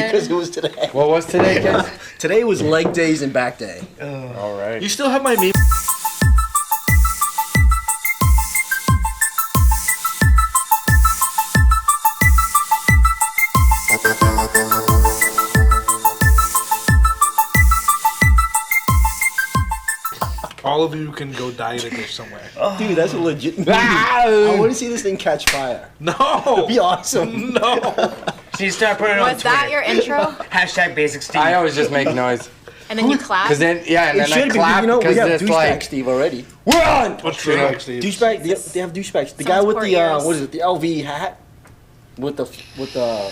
Because it was today. What was today, guys? Today was leg days and back day. All right. You still have my meme? All of you can go die in a ditch somewhere. Dude, that's a legit meme. I want to see this thing catch fire. No! It'd be awesome. No! So you start putting it on Was that your intro? Hashtag basic Steve. I always just make noise. And then you clap? Cause then, yeah, and It then I should be, clap you know, we because have it's douchebag like, Steve already. we're on! What's true, like, Steve? Douchebag, they have douchebags. The guy Sounds with poor the, ears. what is it, the LV hat? With the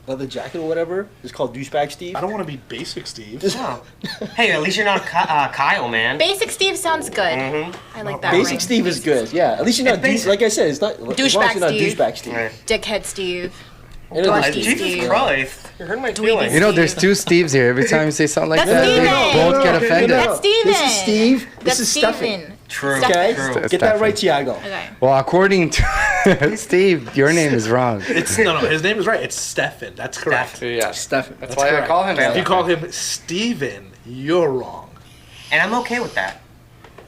leather jacket or whatever. It's called douchebag Steve. I don't want to be basic Steve. Oh. Hey, at least you're not Kyle, man. Basic Steve sounds good. Mm-hmm. I like that. Basic ring. Steve is good, yeah. At least you're not, basic. like I said, it's not, as long as Douchebag you're not Steve. douchebag Steve. Right. Dickhead Steve. It is Dorky a Steve. Steve. Jesus Christ. You're hurting my Dweeby feelings. You know, there's two Steves here. Every time you say something like That's that, Steven. they both get offended. That's Steven. This is Steve. This That's is Steven. Stefan. True. Okay? True. Get that right, Tiago. Okay. Well, according to Steve, your name is wrong. It's no, his name is right. It's Stefan. That's correct. Yeah. Stefan. That's why I call him If you that. call him Steven, you're wrong. And I'm okay with that.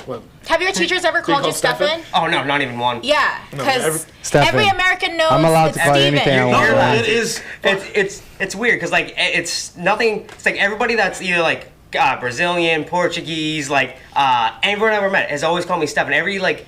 Well, Have your teachers ever called you called Stefan? Stefan? Oh, no, not even one. Yeah, every- because Stefan. every American knows I'm allowed it's to call you Steven. anything I want. You're no, allowed it to. is. It's weird because like it's nothing. It's like everybody that's either like Brazilian, Portuguese, like everyone I ever met has always called me Stefan. Every like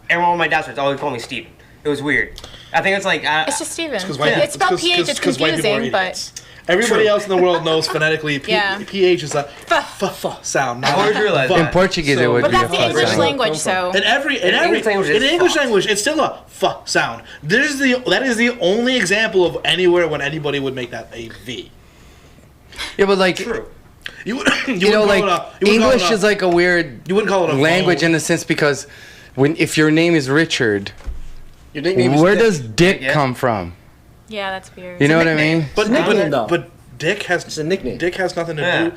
everyone on my dad's friends always called me Steven. It was weird. I think it's like It's just Steven. Because white It's spelled PH, it's because white people are confusing, but idiots. Everybody else in the world knows phonetically Yeah. PH is a F. f sound. I always realized but. In Portuguese, it would but be that's a the English sound. language, so In English language is English fuck. language, it's still a f sound. That is the only example of anywhere when anybody would make that a v. Yeah, but like, true. You would, you know, like English is like a weird you wouldn't call it a language phone. in a sense because if your name is Richard, Your nickname is where Dick. does Dick Yeah. come from? yeah, that's weird. You know what I mean? But It's a nickname, though. but Dick has It's a nickname. Dick has nothing to Yeah. do.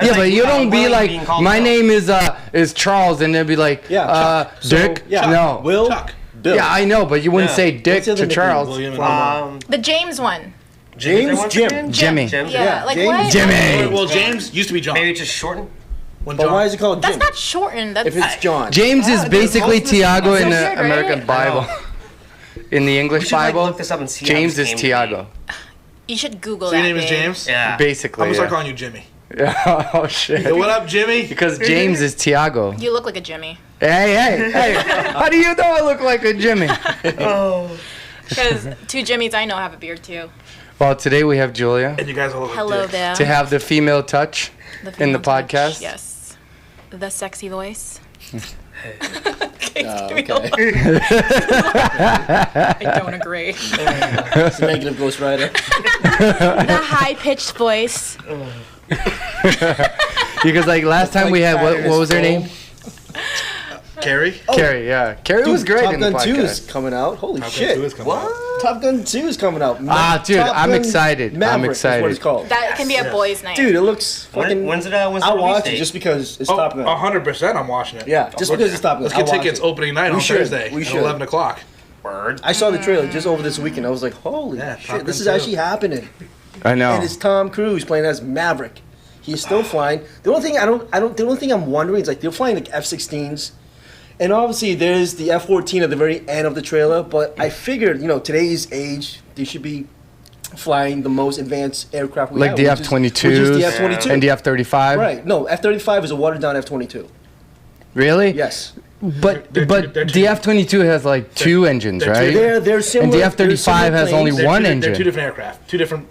Yeah, but you don't be Willie like, being called my Will. name is Charles, and they'll be like, Yeah, Chuck. Dick. So, yeah. No. Will. Chuck. Bill. Yeah, I know, but you wouldn't Yeah. say Dick What's the other to nickname? Charles. William and The James one. James. What's Jim. his name? Jimmy. Jim. Yeah, Yeah, like James. what? Jimmy. well, James used to be John. Maybe just shorten. When But John why is it called That's Jim? not shortened. That's If it's John. James is they're basically close to the- Tiago in That's the weird, right? American Bible. In the We English should like, Bible, look this up and see. how James this is came to be. Tiago. you should Google So that. your name is babe. James? Yeah. Basically, I'm gonna start yeah. calling you Jimmy. Yeah. Oh shit. Hey, what up, Jimmy? Because James is Tiago. You look like a Jimmy. Hey. How do you know I look like a Jimmy? Because two Jimmys I know have a beard too. Well, today we have Julia And you guys all look like Hello dicks. there. to have the female touch in the female touch. podcast. Yes. The sexy voice. Okay. I don't agree. It's a negative Ghost Rider. The high pitched voice. Because like last time we had what was her name? Carrie? Carrie. Yeah, Carrie was great Top in the Gun 2 is podcast. coming out. Holy Top Gun shit. 2 is coming out. Top Gun 2 is coming out. Dude, Top I'm Gun excited. I'm Maverick is what excited. it's called. That can be a boys' night. Dude, it looks fucking... When's the I'll release watch date? it just because it's Oh, Top Gun. 100% I'm watching it. Yeah, just because it's Top Gun. Let's I'll get watch tickets it. opening night We on should. Thursday We at should. 11 o'clock. Word. I saw the trailer just over this weekend. I was like, holy Yeah, Top shit, this Gun is 2. actually happening. I know. And it's Tom Cruise playing as Maverick. He's still flying. The only thing the only thing I'm wondering is like they're flying like F-16s. And obviously there's the F-14 at the very end of the trailer, but I figured, today's age, they should be flying the most advanced aircraft we Like have. the which is the F-22. and the F-35. Right. No, F-35 is a watered-down F-22. Really? Yes. But They're the two- F-22 has like two engines, they're two- right? They're similar. And the they're F-35 similar has only planes. one They're engine. two different aircraft. Two different...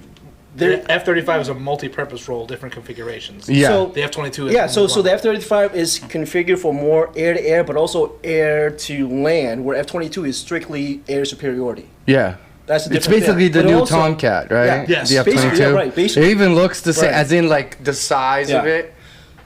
They're- The F-35 is a multi-purpose role, different configurations. Yeah. So- The F-22 is... Yeah, so one. the F-35 is configured for more air-to-air, but also air-to-land, where F-22 is strictly air superiority. Yeah. That's the It's difference basically there. the But new also- Tomcat, right? Yeah. Yes. The Basically, F-22. yeah, right, basically. It even looks the same, Right. as in like the size of Yeah. it.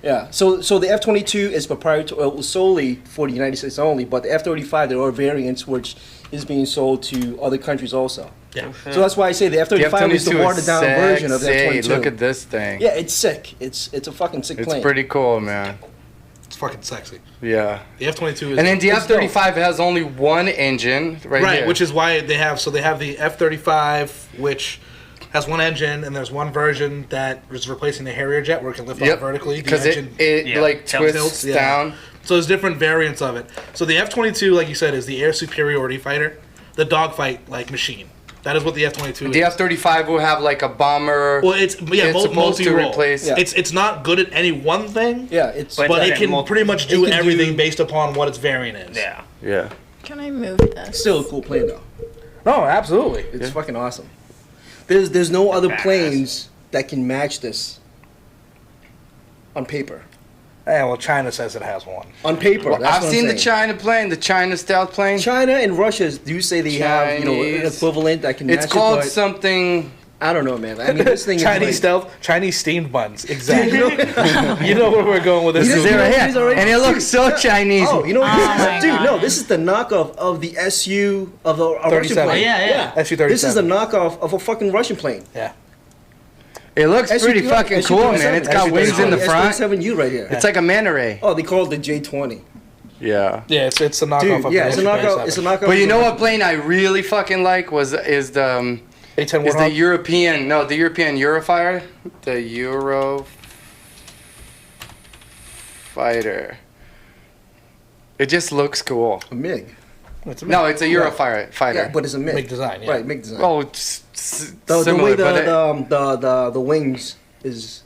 Yeah, so the F-22 is proprietary solely for the United States only, but the F-35 there are variants which is being sold to other countries also. Yeah. So that's why I say the The F-35 is the F-22 watered down version of the sexy. F-22. Look at this thing. Yeah, it's sick. It's a fucking sick It's plane. pretty cool, man. It's fucking sexy. Yeah. The F-22 is... And then the It's dope. F-35 has only one engine right Right, here. which is why they have the F-35, which has one engine, and there's one version that is replacing the Harrier jet where it can lift off vertically. The Because engine it like twists tilts, down. So there's different variants of it. So the F-22, like you said, is the air superiority fighter, the dogfight like machine. That is what the F-22 is. The F-35 will have like a bomber. Well, it's supposed to multi-role. replace. Yeah. It's not good at any one thing. Yeah, it's But it can pretty much do It can everything do- based upon what its variant is. Yeah. Yeah. Can I move this? still a cool plane though. No, absolutely. It's fucking awesome. There's no other Badass. planes that can match this on paper. Yeah, well, China says it has one. On paper, Well, that's I've what I'm seen the saying. China plane, the China stealth plane. China and Russia do say they have an Chinese. equivalent that can match It's called it, but something. I don't know, man. I mean, this thing Chinese is stealth, Chinese steamed buns. Exactly. You know where we're going with this. You know- Is there he's here? already- And it looks so Chinese. Oh, you know what Oh this my is? Dude, God. no, this is the knockoff of the SU of the Russian 37. plane. Yeah. SU-37. This is a knockoff of a fucking Russian plane. Yeah. It looks pretty SU-37, fucking cool, man. It's got SU-37. wings in the front. S-27U right here. It's like a manta ray. Oh, they call it the J-20. Yeah. Yeah, it's a knockoff Dude, of yeah, the it's a knockoff. It's a knockoff. But you of know the- what plane I really fucking like is the A10 is the Warhawk. European Eurofighter, the Eurofighter. It just looks cool. A MiG. No, it's a Eurofighter. Yeah, but it's a MiG. MiG design, yeah. Right, MiG design. Oh, it's the similar, way but the wings is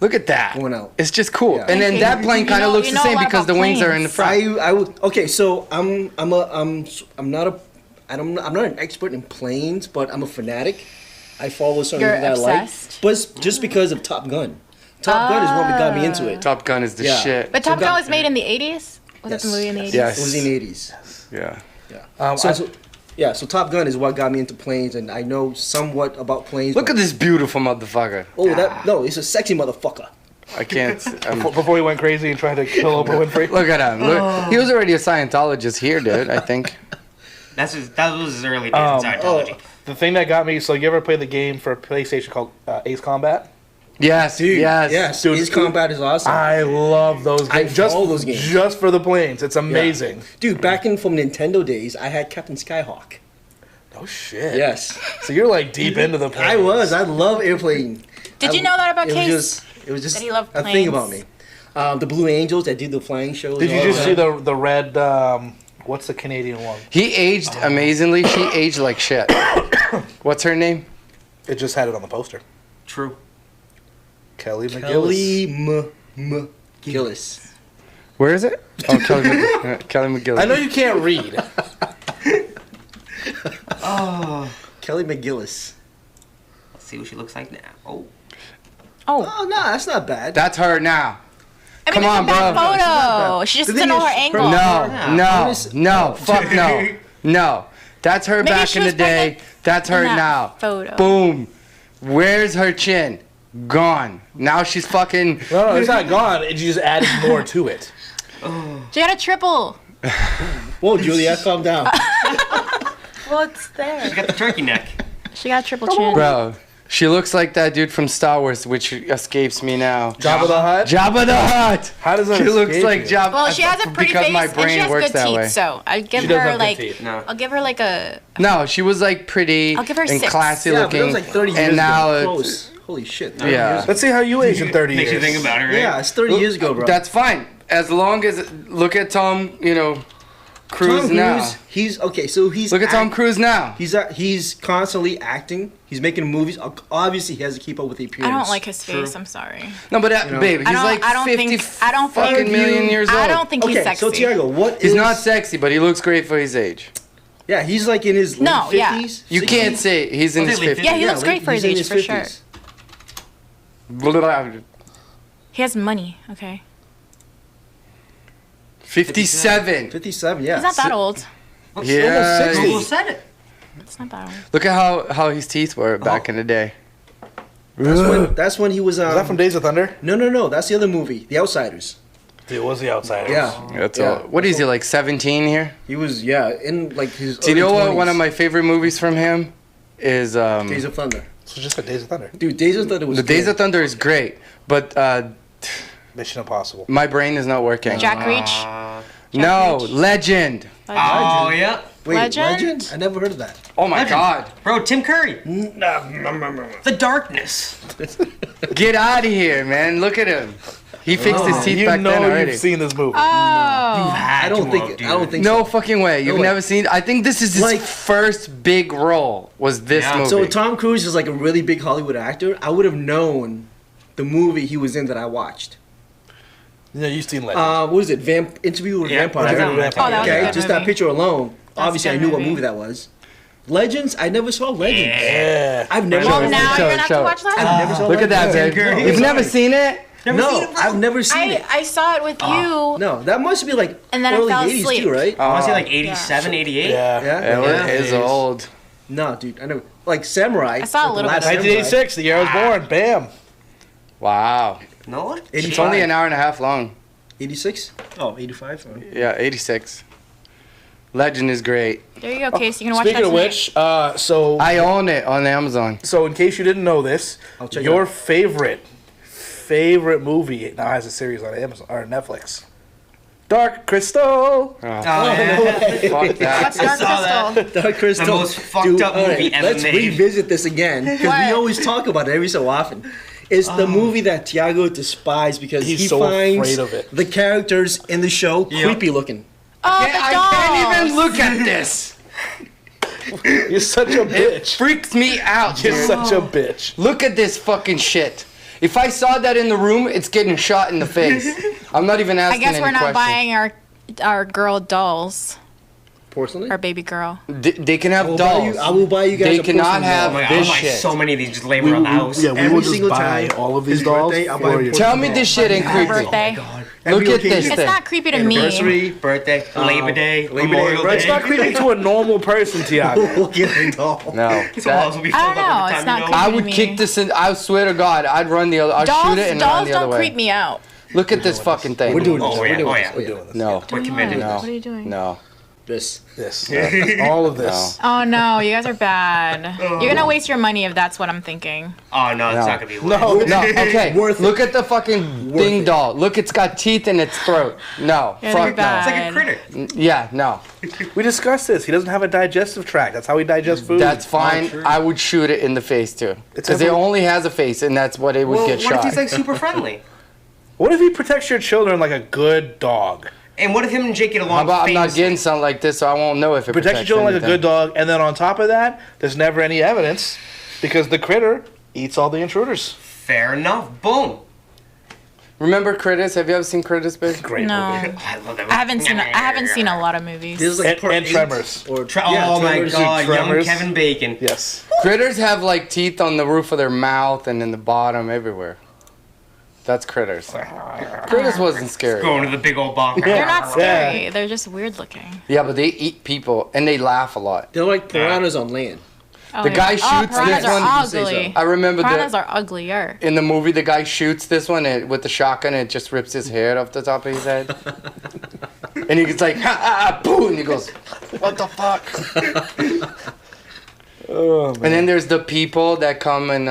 look at that. going out. It's just cool. Yeah. And then Okay, that plane you kind of know- looks you the know a same lot because the about wings are in the front. I would okay. So I'm not an expert in planes, but I'm a fanatic. I follow certain You're things that I like, obsessed? but it's just because of Top Gun. Top Gun is what got me into it. Top Gun is the Yeah. shit. But So Top Gun that- was made in the 80s? Was it the movie in the 80s? Yes. It was in the 80s. Yeah. Yeah. So Top Gun is what got me into planes, and I know somewhat about planes. Look but- at this beautiful motherfucker. Oh, no, it's a sexy motherfucker. I can't. Before he went crazy and tried to kill Oprah Winfrey. Look at him. Look, he was already a Scientologist here, dude. I think. That was his early days in Scientology. The thing that got me, so you ever play the game for PlayStation called Ace Combat? Yes. Dude, yes. yes. Dude, Ace Combat is awesome. I love those I games. Just, follow those games. just for the planes. It's amazing. Dude, back in from Nintendo days, I had Captain Skyhawk. Oh, shit. Yes. So you're like deep into the planes. I was. I love airplane. Did you know that about it Case? it was just That he loved a thing planes? about me. The Blue Angels that did the flying shows. Did you all just that. see the red, what's the Canadian one? He aged amazingly. She aged like shit. What's her name? It just had it on the poster. True. Kelly McGillis. Kelly McGillis. Where is it? Oh, Kelly McGillis. I know you can't read. Kelly McGillis. Let's see what she looks like now. Oh. Oh, Oh, no, that's not bad. That's her now. I mean, Come on, it's a bad bro. photo. She just The doesn't thing know her is, angle. No, Yeah. no, Honest- no, fuck no, no. That's her Maybe back she in the was day. pregnant That's her in that now. photo. Boom. Where's her chin? Gone. Now she's fucking. No, it's not gone. It just added more to it. She got a triple. Whoa, Julia, calm down. Well, it's there. She got the turkey neck. She got a triple chin. Bro, she looks like that dude from Star Wars, which escapes me now. Jabba the Hutt? Jabba the Hutt. How does that She looks escape like you? Jabba. Well, she has a pretty because face my and brain she has works good that teeth, way. so I'd give She does her have good like teeth. No. I'll give her like a No, she was like pretty I'll give her and 6. classy Yeah, but looking. that was like 30 years and now ago. it's, Close. Holy shit. 30 Yeah. years ago. Let's see how you age in 30 Makes years. you think about it, right? Yeah, it's 30 years ago, bro. that's fine. As long as look at Tom, Cruise Tom now. Cruise, he's okay. So he's Look at Tom Cruise now. He's constantly acting. He's making movies. Obviously, he has to keep up with the I appearance. don't like his face. I'm sorry. No, but know? babe, he's like 50 fucking million years old. I don't think he's Okay, sexy. so Tiago, what He's is- not sexy, but he looks great for his age. Yeah, he's like in his late No, yeah. 50s. You 60s. can't say he's in his Late 50s. Yeah, he Yeah, looks great for his he's in age, for sure. 50s. He has money, okay? 57. 57, yeah. He's not that old. Yeah. almost 60. Google said it. It's not that old. Look at how his teeth were back in the day. That's when he was. Is that from Days of Thunder? No. That's the other movie, The Outsiders. It was The Outsiders. Yeah, That's Yeah. all. What is he like 17 here? he was. In like his. Do you know early what 20s. one of my favorite movies from him is? Days of Thunder. So just like Days of Thunder. Dude, Days of Thunder was. The Days good. of Thunder is great, but Mission Impossible. my brain is not working. Jack Reach. No, Reach. Legend. Oh, yeah. Wait, Legend? I never heard of that. Oh my God! Bro, Tim Curry. The Darkness. Get out of here, man! Look at him. He fixed his teeth back then already. You've seen this movie. Oh. I don't think No so. fucking way. You've way. never seen. I think this is his Like- first big role. Was this Yeah. movie? So Tom Cruise is like a really big Hollywood actor. I would have known the movie he was in that I watched. Yeah, you've seen Legend. What is it? Interview with Yeah, Vampire. Interview with Vampire. Oh, that was a Okay, good just movie. that picture alone. That's Obviously, a I good knew what movie. movie that was. Legends, I never saw Legends. Yeah. I've never. Well, Show it, now show you're it, gonna have show to it. watch that. I've never saw. Look at that, Legends. babe. Curry. You've never seen it? No, I've never seen it. I saw it with you. No, that must be like And then I early fell 80s asleep. too, right? I want to say like 87, 88. Yeah. Yeah. It is old. No, dude, I never. Like Samurai. I saw a like the little last bit of it. Samurai. 1986, the year I was born. Bam. Wow. No what? It's only an hour and a half long. 86? Oh, 85. Sorry. Yeah, 86. Legend is great. There you go, Casey. You can watch Speaking that of tonight. which, so I own it on Amazon. in case you didn't know this, I'll check it your out. favorite movie now has a series on Amazon or Netflix. Dark Crystal. Oh, Oh, yeah. fuck that. What's Dark saw Crystal? Dark Crystal. The most fucked up all movie ever let's made. revisit this again because we What? always talk about it every so often. It's the movie that Tiago despises because He's he so finds afraid of it. the characters in the show Yep. creepy looking. Oh, the I dolls. can't even look at this. You're such a bitch. Freaks me out, You're dude. such a bitch. Look at this fucking shit. If I saw that in the room, it's getting shot in the face. I'm not even I asking guess any we're not questions. buying our girl dolls. Porcelain? Our baby girl. They can have I will buy dolls. you- I will buy you guys They a cannot porcelain doll. have Oh my God, this I'll buy shit. so many of these just laying around the house. Yeah, we Every will just single buy time all of these his dolls birthday, I'll buy for a you. porcelain Tell me this shit ain't Her creepy. birthday. Look Every at this occasion. It's thing. not creepy to me. Anniversary. Birthday, Labor Day, Labor Day, Memorial but It's Day. not creepy to a normal person, Tiago. We'll get a doll. No. So walls will be I filled don't up know, every it's time not you creepy. I to would me. kick this in. I swear to God, I'd run the other. I'd Dolls, shoot it and dolls run the other don't way. creep me out. Look at this fucking thing. We're doing Oh, this. yeah, We're doing oh, this. yeah. We're doing this. No. We're committed. No. What are you doing? No. This. This. All of this. Oh no, you guys are bad. You're gonna waste your money if that's what I'm thinking. Oh no, it's No. not gonna be No. No, okay. Worth it. Look at the fucking Worth ding it. doll. Look, it's got teeth in its throat. No. Yeah, Fuck they're bad. It's like a critter. Yeah, no. We discussed this. He doesn't have a digestive tract. That's how he digests food. That's fine. I would shoot it in the face too. Because it every- only has a face, and that's what it would Well, get what if shot. he's like super friendly? What if he protects your children like a good dog? And what if him and Jake get How along? about I'm not famously? getting something like this, so I won't know if it Protects your protects children like a anything. good dog, and then on top of that, there's never any evidence because the critter eats all the intruders. Fair enough. Boom. Remember Critters? Have you ever seen Critters, bitch? Great No. movie. I love that. I haven't seen a lot of movies. This is like And- part and 8 Tremors. Or, Oh my Tremors. God, young Tremors. Kevin Bacon. Yes. Critters have like teeth on the roof of their mouth and in the bottom, everywhere. That's Critters. Critters wasn't scary. Going to the big old box. They're not Yeah. scary. They're just weird looking. Yeah, but they eat people and they laugh a lot. They're like piranhas on land. Oh, The guy shoots piranhas this are one. ugly. I remember Piranhas the are uglier. in the movie the guy shoots this one with the shotgun and it just rips his hair off the top of his head. And he's like, ha ha, boom, and he goes, what the fuck? Oh, And then there's the people that come and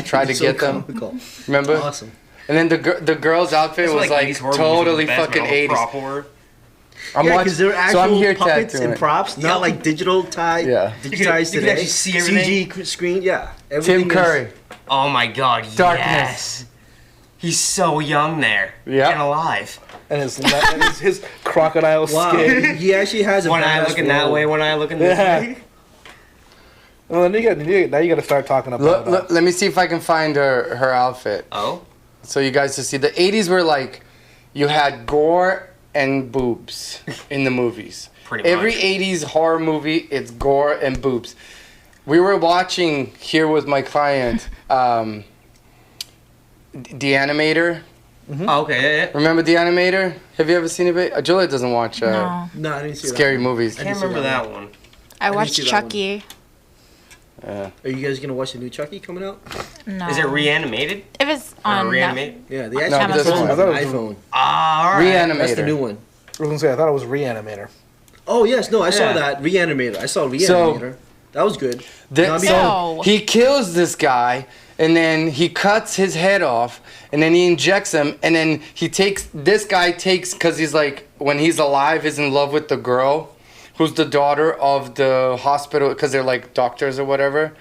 try to So get them. comical. Remember? Awesome. And then the girl's outfit was like 80s horror movies totally are the best, fucking man. All 80s. prop horror. I'm Yeah, watching, because they're so actual I'm here puppets tattooing and it. props, not like digital type. Yeah. Digitized You could today. actually see everything. CG screen, yeah. Tim Everything is- Curry. Oh my God, Darkness. yes. He's so young there. Yeah. And alive. and his crocodile Wow, skin. he actually has a One eye badass looking that role. way, one eye looking this Yeah. way. Well, then now you got to start talking about. Let me see if I can find her outfit. Oh? So you guys to see. The 80s were like, you had gore and boobs in the movies. Pretty Every much. 80s horror movie, it's gore and boobs. We were watching here with my client, The Animator. Oh, okay, yeah, yeah. Remember The Animator? Have you ever seen it? Julia doesn't watch No. No, I didn't see scary that. movies. I can't remember that one. I didn't watched see that one. Chucky. Are you guys gonna watch the new Chucky coming out? No. Is it reanimated? If it's Or on reanimated? Yeah, they No, actually have this a one. phone, I thought an it was- iPhone. Ah, alright. Reanimator. That's the new one. I was gonna say I thought it was Reanimator. Oh yes, no, I saw Yeah. that Reanimator. I saw Reanimator. That was good. The- No, I mean- so No. he kills this guy, and then he cuts his head off, and then he injects him, and then this guy takes, because he's like, when he's alive, he's in love with the girl who's the daughter of the hospital, because they're like doctors or whatever.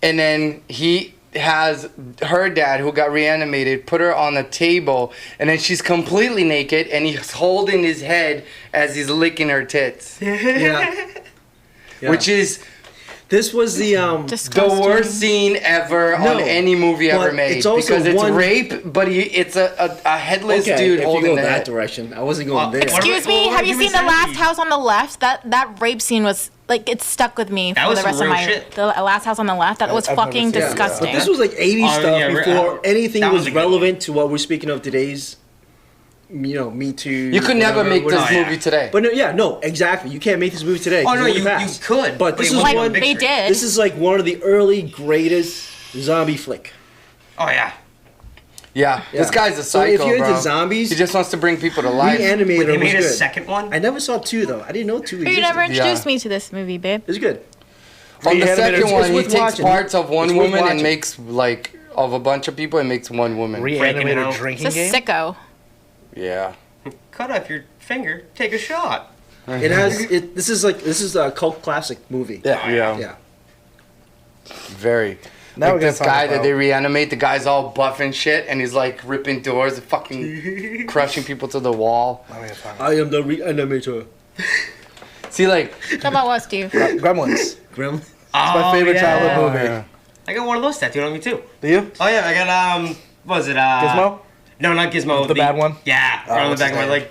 And then he has her dad, who got reanimated, put her on a table, and then she's completely naked, and he's holding his head as he's licking her tits. Yeah. Which is This was the Disgusting. the worst scene ever No, on any movie ever but made. it's also because it's one- rape, but it's a headless okay, dude if you holding go the that head. direction, I wasn't going there. what- Excuse me, Well, have you human seen the last centipede. house on the left? That rape scene was like it stuck with me That for was the rest some of real my shit. the last house on the left. That was I've never fucking seen that. disgusting. But this was like 80s Oh, stuff yeah, before anything that was was a good one. relevant to what we're speaking of today's, Me Too. You could never whatever, make this whatever. movie today. But no, exactly. You can't make this movie today. Oh 'cause no, it you would've passed. could. But this it is wasn't like on the big they screen. did. This is like one of the early greatest zombie flick. Oh yeah. Yeah, this guy's a So psycho, if you're into bro. zombies, He just wants to bring people to life. Reanimator They was made a good. second one. I never saw 2 though. I didn't know 2 existed. You never introduced Yeah. me to this movie, babe. It's good. On the Reanimator, second it's one, he worth takes watching. parts of one It's worth woman and watching. makes like of a bunch of people and makes one woman. Breaking it Reanimator out. drinking It's a game. sicko. Yeah. Cut off your finger. Take a shot. It has it. This is a cult classic movie. Yeah. Yeah. Yeah. Very. Now Like we're gonna this talk guy that about- they reanimate, the guy's all buff and shit, and he's like ripping doors and fucking crushing people to the wall. Now we're gonna talk I am the reanimator. See, like, Talk about what, Steve? about Gremlins. Grim. It's my favorite childhood movie. yeah. I got one of those tattooed on me too. Do you? Oh yeah, I got what was it? Gizmo? No, not Gizmo. The bad one? Yeah, right on the what's back of his my name?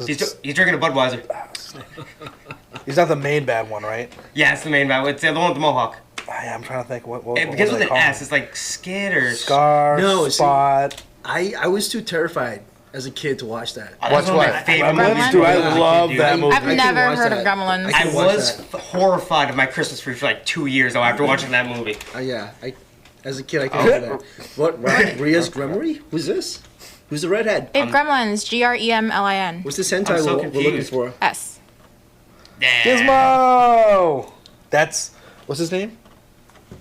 leg. He's drinking a Budweiser. He's not the main bad one, right? Yeah, it's the main bad. It's the one with the mohawk. Yeah, I'm trying to think. What It begins do with they an call S. him? It's like Skid or Scar, No, see- Spot. I was too terrified as a kid to watch that. That's Watch one of my what? favorite Gremlins? movies. Dude, I as a kid, love dude. that movie. I've can never watch heard that. of Gremlins. I I can watch was that. horrified of my Christmas tree for like 2 years though after watching that movie. As a kid, I can remember that. What? Right? Ria's Gremory? Who's this? Who's the redhead? Babe, Gremlins. Gremlin. What's this hentai I'm so we're looking confused. for? S. Yeah. Gizmo! That's, what's his name?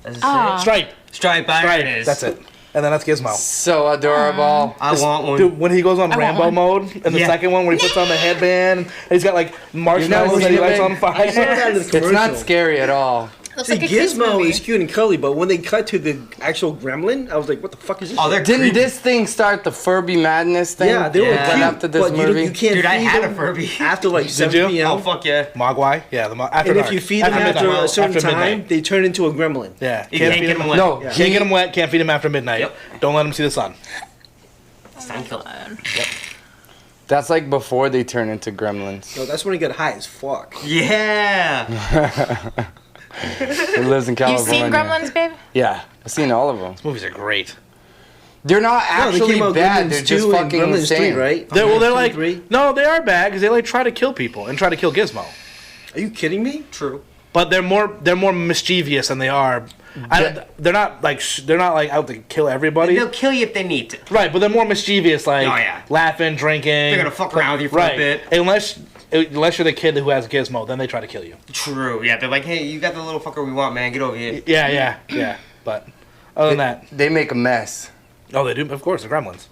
That's a Ah. Stripe. Stripe Stripe. Iron is. That's it. And then that's Gizmo. So adorable. I want one. Dude, when he goes on I want Rambo one. mode in the Yeah. second one, where he puts on the headband, and he's got like marshmallows seen that he it, lights babe? on fire. I saw that in the It's not commercial. scary at all. Looks See, like a kid's Gizmo movie. is cute and cuddly, but when they cut to the actual gremlin, I was like, what the fuck is this? Oh, they're Didn't creepy. this thing start the Furby madness thing? yeah, they were Yeah. cute, Right after this but movie. you can't Dude, I feed had a them Furby. after like 7 you? p.m. Oh fuck yeah. Mogwai? Yeah, after and dark. if you feed them after midnight. a certain After time, midnight. they turn into a gremlin. Yeah, You can't feed get him them wet. No, Yeah. Can't get him wet. Can't feed him after midnight. Yep. Don't let him see the sun. Steinfeld. that's like before they turn into gremlins. No, that's when he got high as fuck. Yeah. He lives in You've California. seen Gremlins, babe? Yeah, I've seen all of them. Movies are great. They're not No, they actually came out bad. Gremlins They're just 2 and fucking Gremlins insane. 3, right? They're 2, like 3. no, they are bad because they like try to kill people and try to kill Gizmo. Are you kidding me? True. But they're more mischievous than they are. They're not like out to kill everybody. They'll kill you if they need to. Right, but they're more mischievous, like Oh, yeah. laughing, drinking. They're gonna fuck around with you for right. a bit. Unless you're the kid who has Gizmo, then they try to kill you. True. Yeah, they're like, hey, you got the little fucker we want, man. Get over here. Yeah. But other than that, They make a mess. oh, they do. Of course, the Gremlins.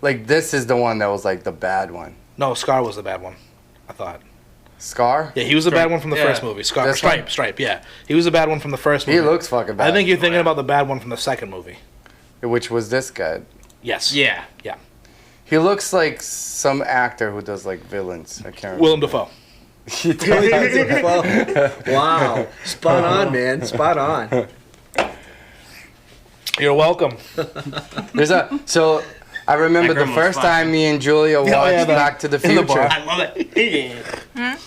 Like this is the one that was like the bad one. No, Scar was the bad one. I thought. Scar? Yeah, he was the bad one from the Yeah. first movie. Scar, This one? Stripe. Yeah, he was the bad one from the first He movie. looks fucking bad. I think you're thinking about the bad one from the second movie. Which was this guy. Yes. Yeah. Yeah. He looks like some actor who does like villains. I can't remember. Willem Dafoe. He does. Wow. Spot on, man. Spot on. You're welcome. So I remember That the gremlin's first fine. time me and Julia watched yeah, Back to the in the Future. bar. I love it.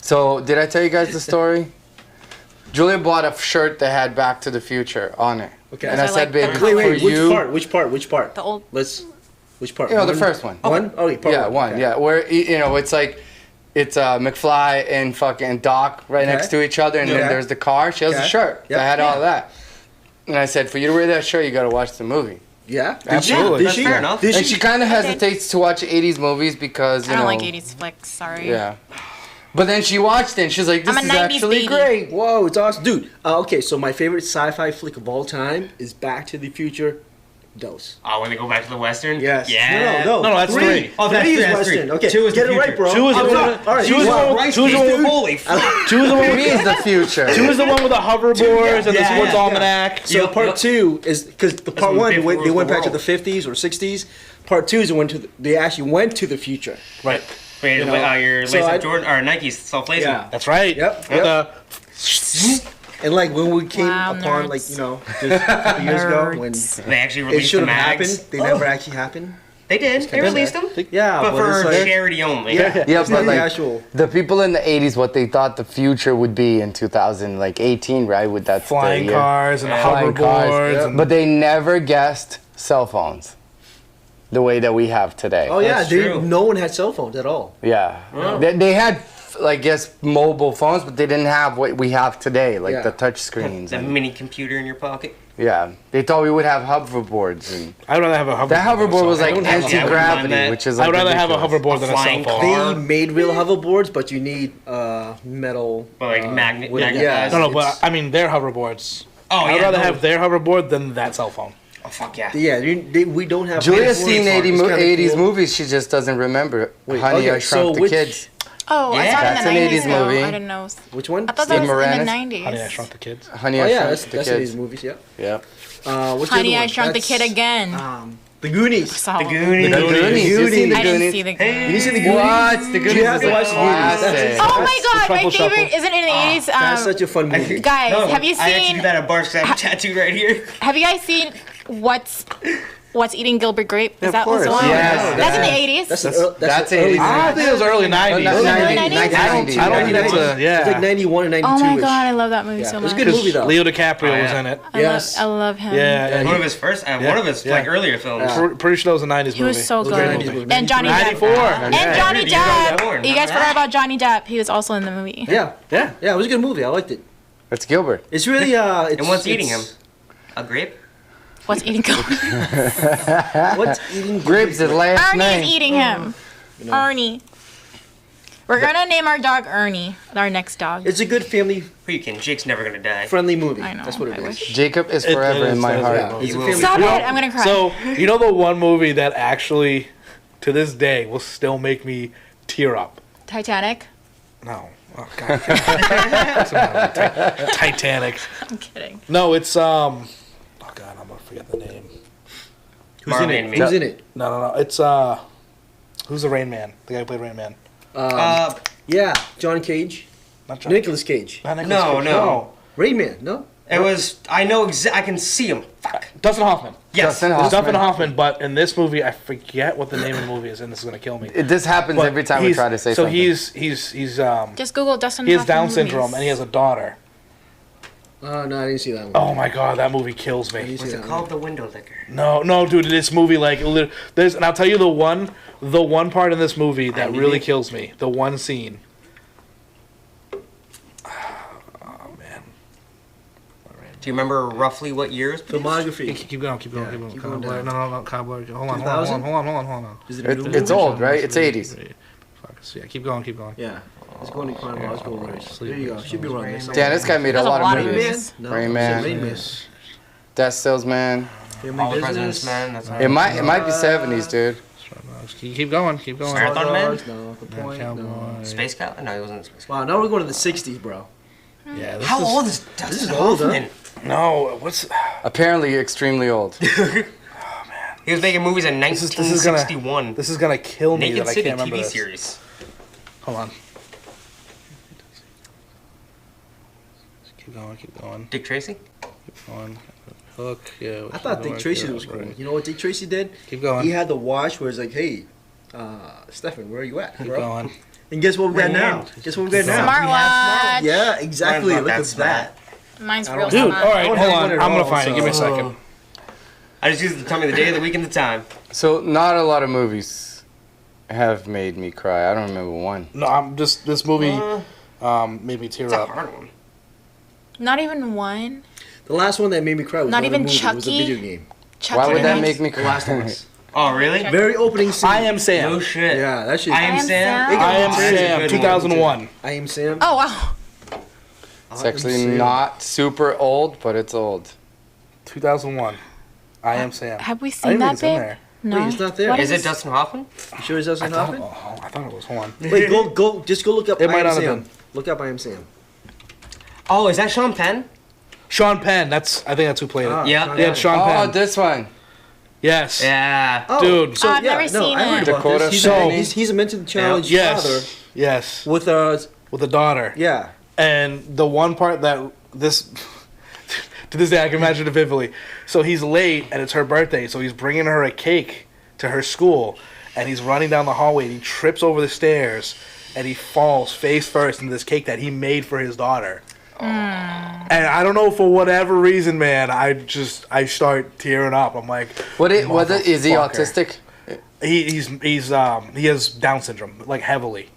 So did I tell you guys the story? Julia bought a shirt that had Back to the Future on it. Okay. And I So, said, like, baby, the- Wait, for which you. part? Which part? The old. Which part? You know, the One? first one. One? Oh, yeah, part Yeah, one. Okay. Yeah, where it's like it's McFly and fucking Doc right Okay. next to each other, and Okay. then there's the car. She has a Okay. shirt Yep. that had all that. And I said, for you to wear that shirt, you got to watch the movie. Yeah? Absolutely. Did That's she? fair enough. Did And she? she kind of hesitates to watch 80s movies because you I don't know. like 80s flicks, sorry. Yeah. But then she watched it and she's like, this I'm a is 90s actually baby. great. Whoa, it's awesome. Dude, okay, so my favorite sci-fi flick of all time is Back to the Future Dose. Oh, when they go back to the Western? Yes. Yeah. No, No, that's three. Oh, that's Three is that's Western. three. Okay, Two is the get it right, future. bro. Two is the I'm one. not- all right, Two is the wow. one. Rice Two is the cakes, one. dude. Holy fuck. Two is the one. Three is the future. Two is the one with the hoverboards and the Yeah, sports yeah. almanac. So Yep, part yep. 2 is because the part when 1 Biff they rules went the back to the world. 50s or 60s. Part 2 is they actually went to the future. Right. Wait, You know, your so lace-up I- Jordan or Nikes self-lacing. Yeah. That's right. Yep, With yep. And like when we came Wow, upon nerds. like just a couple years ago when They actually it released should the have mags. happened, they never actually happened. They did. They kinda released sad. them. Yeah, But for it's like, charity only. yeah, Yeah, it's but not the like actual. the people in the 80s, what they thought the future would be in 2018, right? With that flying cars and Flying cars. hoverboards. Yep. And But they never guessed cell phones the way that we have today. Oh yeah, That's true. no one had cell phones at all. Yeah. They had, I guess, mobile phones, but they didn't have what we have today, like Yeah. the touch screens. The and- mini computer in your pocket. yeah. They thought we would have hoverboards. And I'd rather have a hoverboard. that hoverboard was like don't have- yeah, I wouldn't anti-gravity, mind that. which is like I'd rather have a ridiculous. hoverboard than a cell flying phone. car. They made real hoverboards, but you need metal. But like magnet. with- magnetized. No, no, It's- but I mean their hoverboards. Oh, I'd yeah, rather no. have their hoverboard than that cell phone. Oh fuck yeah. Yeah, we don't have. Julia's hoverboards. seen It's kinda 80s cool. movies, she just doesn't remember. Wait, Honey, okay, I Shrunk so the which- Kids. Oh, I Yeah. saw it in That's the an 90s 80s though. movie. I didn't know. Which one? I thought that was in Moranis? the 90s. Honey, I Shrunk the Kids. Honey, Oh I yeah, Shrunk that's the 80s Kids. movies. Yeah. Yeah. What's the Honey, other I one? Shrunk the That's, Kid again. The Goonies. Saw The it. Goonies. The Goonies. You've seen the I didn't Goonies? see the You Goonies. see the Goonies? What? The Goonies You have is to a watch the Goonies. classic. Oh my god, my Shuffle, favorite shuffle. isn't it in the 80s? That's such a fun movie. Guys, No, have you I actually seen do that at bars because I have a tattoo right here. have you guys seen What's Eating Gilbert Grape? Is Of that what's the course, one? yes, That's in the yes. 80s. That's That's an early 80s. I think it was early 90s. No, Early 90s. 90s? I don't think that's a, yeah. It's like 91 or 92. Oh my god, I love that movie Yeah, so it was much. a good movie though. Leo DiCaprio Oh, was yeah. in it. Yes. I love him. Yeah, One of his first, one of his Yeah. like earlier films. Pretty sure that was a 90s He movie. was so It was a good. 90s movie. And Johnny 94. Depp. And Yeah. Johnny You're not Depp. born. You guys Not forgot about Johnny Depp. He was also in the movie. Yeah, Yeah. yeah, it was a good movie. I liked it. It's Gilbert. It's really it's, And what's eating it's- him? A grape? What's eating Gilbert? What's eating Grapes is last Ernie's name. eating him. Ernie. We're gonna name our dog Ernie. Our next dog. It's a good family Who you kidding? Jake's never gonna die. friendly movie. I know. That's what it I is. wish. Jacob is It forever is, in my it is, heart. Yeah, it's a He will. family. Stop You it! know- I'm gonna cry. So, you know the one movie that actually, to this day, will still make me tear up? Titanic. No. Oh, God. Titanic. I'm kidding. No, it's, oh, God, I'm going to forget the name. Who's in Marley it? and me. Who's in it? No. It's, who's the Rain Man? The guy who played Rain Man. Yeah, John Cage, Not John. Nicolas Cage, Not Nicolas No, Cage. no. Rain Man. No, It was. I know. I can see him. Fuck. Dustin Hoffman. Yes. Dustin It's Hoffman. Dustin Hoffman, but in this movie, I forget what the name of the movie is, and this is going to kill me. This happens But every time we he's- try to say so something. he's Just Google Dustin. he has Hoffman Down movies. syndrome, and he has a daughter. no, I didn't see that one. Oh my God, that movie kills me. I didn't see What's that it one. called? The window licker. No, dude, this movie there's, and I'll tell you the one part in this movie that IMDb? really kills me. The one scene. Do you remember roughly what year it was produced? Filmography. Keep going. keep going Cobbler. down. No, Cobbler. Hold on. 2000? Hold on. Is it a new It's movie? old, right? It's 80s. Fuck, yeah, keep going. Yeah, it's going in chronological order. There you go. Should be wrong. Next Yeah, this guy made a There's a lot lot of of Rain movies. Man. No, Rain it's Man. Rain Man. Death Salesman. Family All the Business. President's Men. That's It might be 70s, dude. Keep going. Marathon Man? No, the point. No. Cowboy. Space Cow? No, he wasn't in Space Cow. Wow, now we're going to the '60s, bro. Yeah. This How is, old is Dustin is old, huh? Hoffman? No. What's? Apparently extremely old. He was making movies in This is gonna. 1961. This is gonna kill me Naked that I City can't remember TV this. series. Hold on. Keep going. Dick Tracy? Keep going. Hook. Yeah. I thought Dick Tracy was cool. You know what Dick Tracy did? Keep going. He had the watch where it's like, hey, Stefan, where are you at, Keep bro? going. And guess what we got Man. now? Guess what we got now? Smartwatch. Yeah, exactly. Mine's not Look that at that. Mine's I real don't- Dude, smart. all right, don't hold have on. one at I'm gonna all, find it. Give me a so- second. I just used it to tell me the day of the week and the time. So not a lot of movies have made me cry. I don't remember one. No, I'm just this movie made me tear It's a up. hard one. Not even one. The last one that made me cry was Not not even a movie. It was a Chucky? video game. Chucky Why would that movies. make me The cry? last one. Oh, really? Very opening scene. I Am Sam. No shit. Yeah, that shit. I Am Sam? Sam? I Am That's a Sam. good 2001. I Am Sam. Oh wow. It's actually not super old, but it's old. 2001. I Am Sam. Have we I seen didn't that, think it's in babe? there. No. Wait, it's not there. What Is it this? Dustin Hoffman? You sure it doesn't happen? I thought it was. Hold on. Wait, just go look up It I might Am not have Sam. been. Look up I Am Sam. Oh, is that Sean Penn? Sean Penn. I think that's who played it. Yeah. Yeah, Sean Oh, Penn. this one. Yes. Yeah. Oh, Dude. So, I've never no, seen I heard it. about Dakota this. He's, Fanning. he's a mentally challenged Yes. father Yes. with With a daughter. yeah. And the one part that this, to this day, I can imagine it vividly. So he's late, and it's her birthday, so he's bringing her a cake to her school, and he's running down the hallway, and he trips over the stairs, and he falls face first into this cake that he made for his daughter. And I don't know, for whatever reason, man, I start tearing up. I'm like, Is he motherfucker. autistic? He has Down syndrome, like heavily.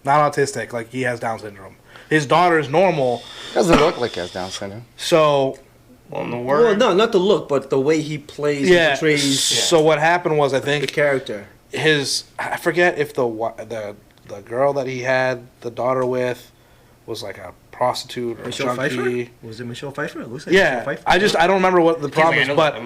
Not autistic, like he has Down syndrome. His daughter is normal, Doesn't look like he has Down syndrome. so On the Well, word. no, not the look, but the way he plays and yeah. portrays So what happened was, I the think character. I forget if the girl that he had the daughter with was like a prostitute or Michelle junkie. Pfeiffer? Was it Michelle Pfeiffer? It looks like Yeah, Michelle Pfeiffer. I don't remember what the problem is, but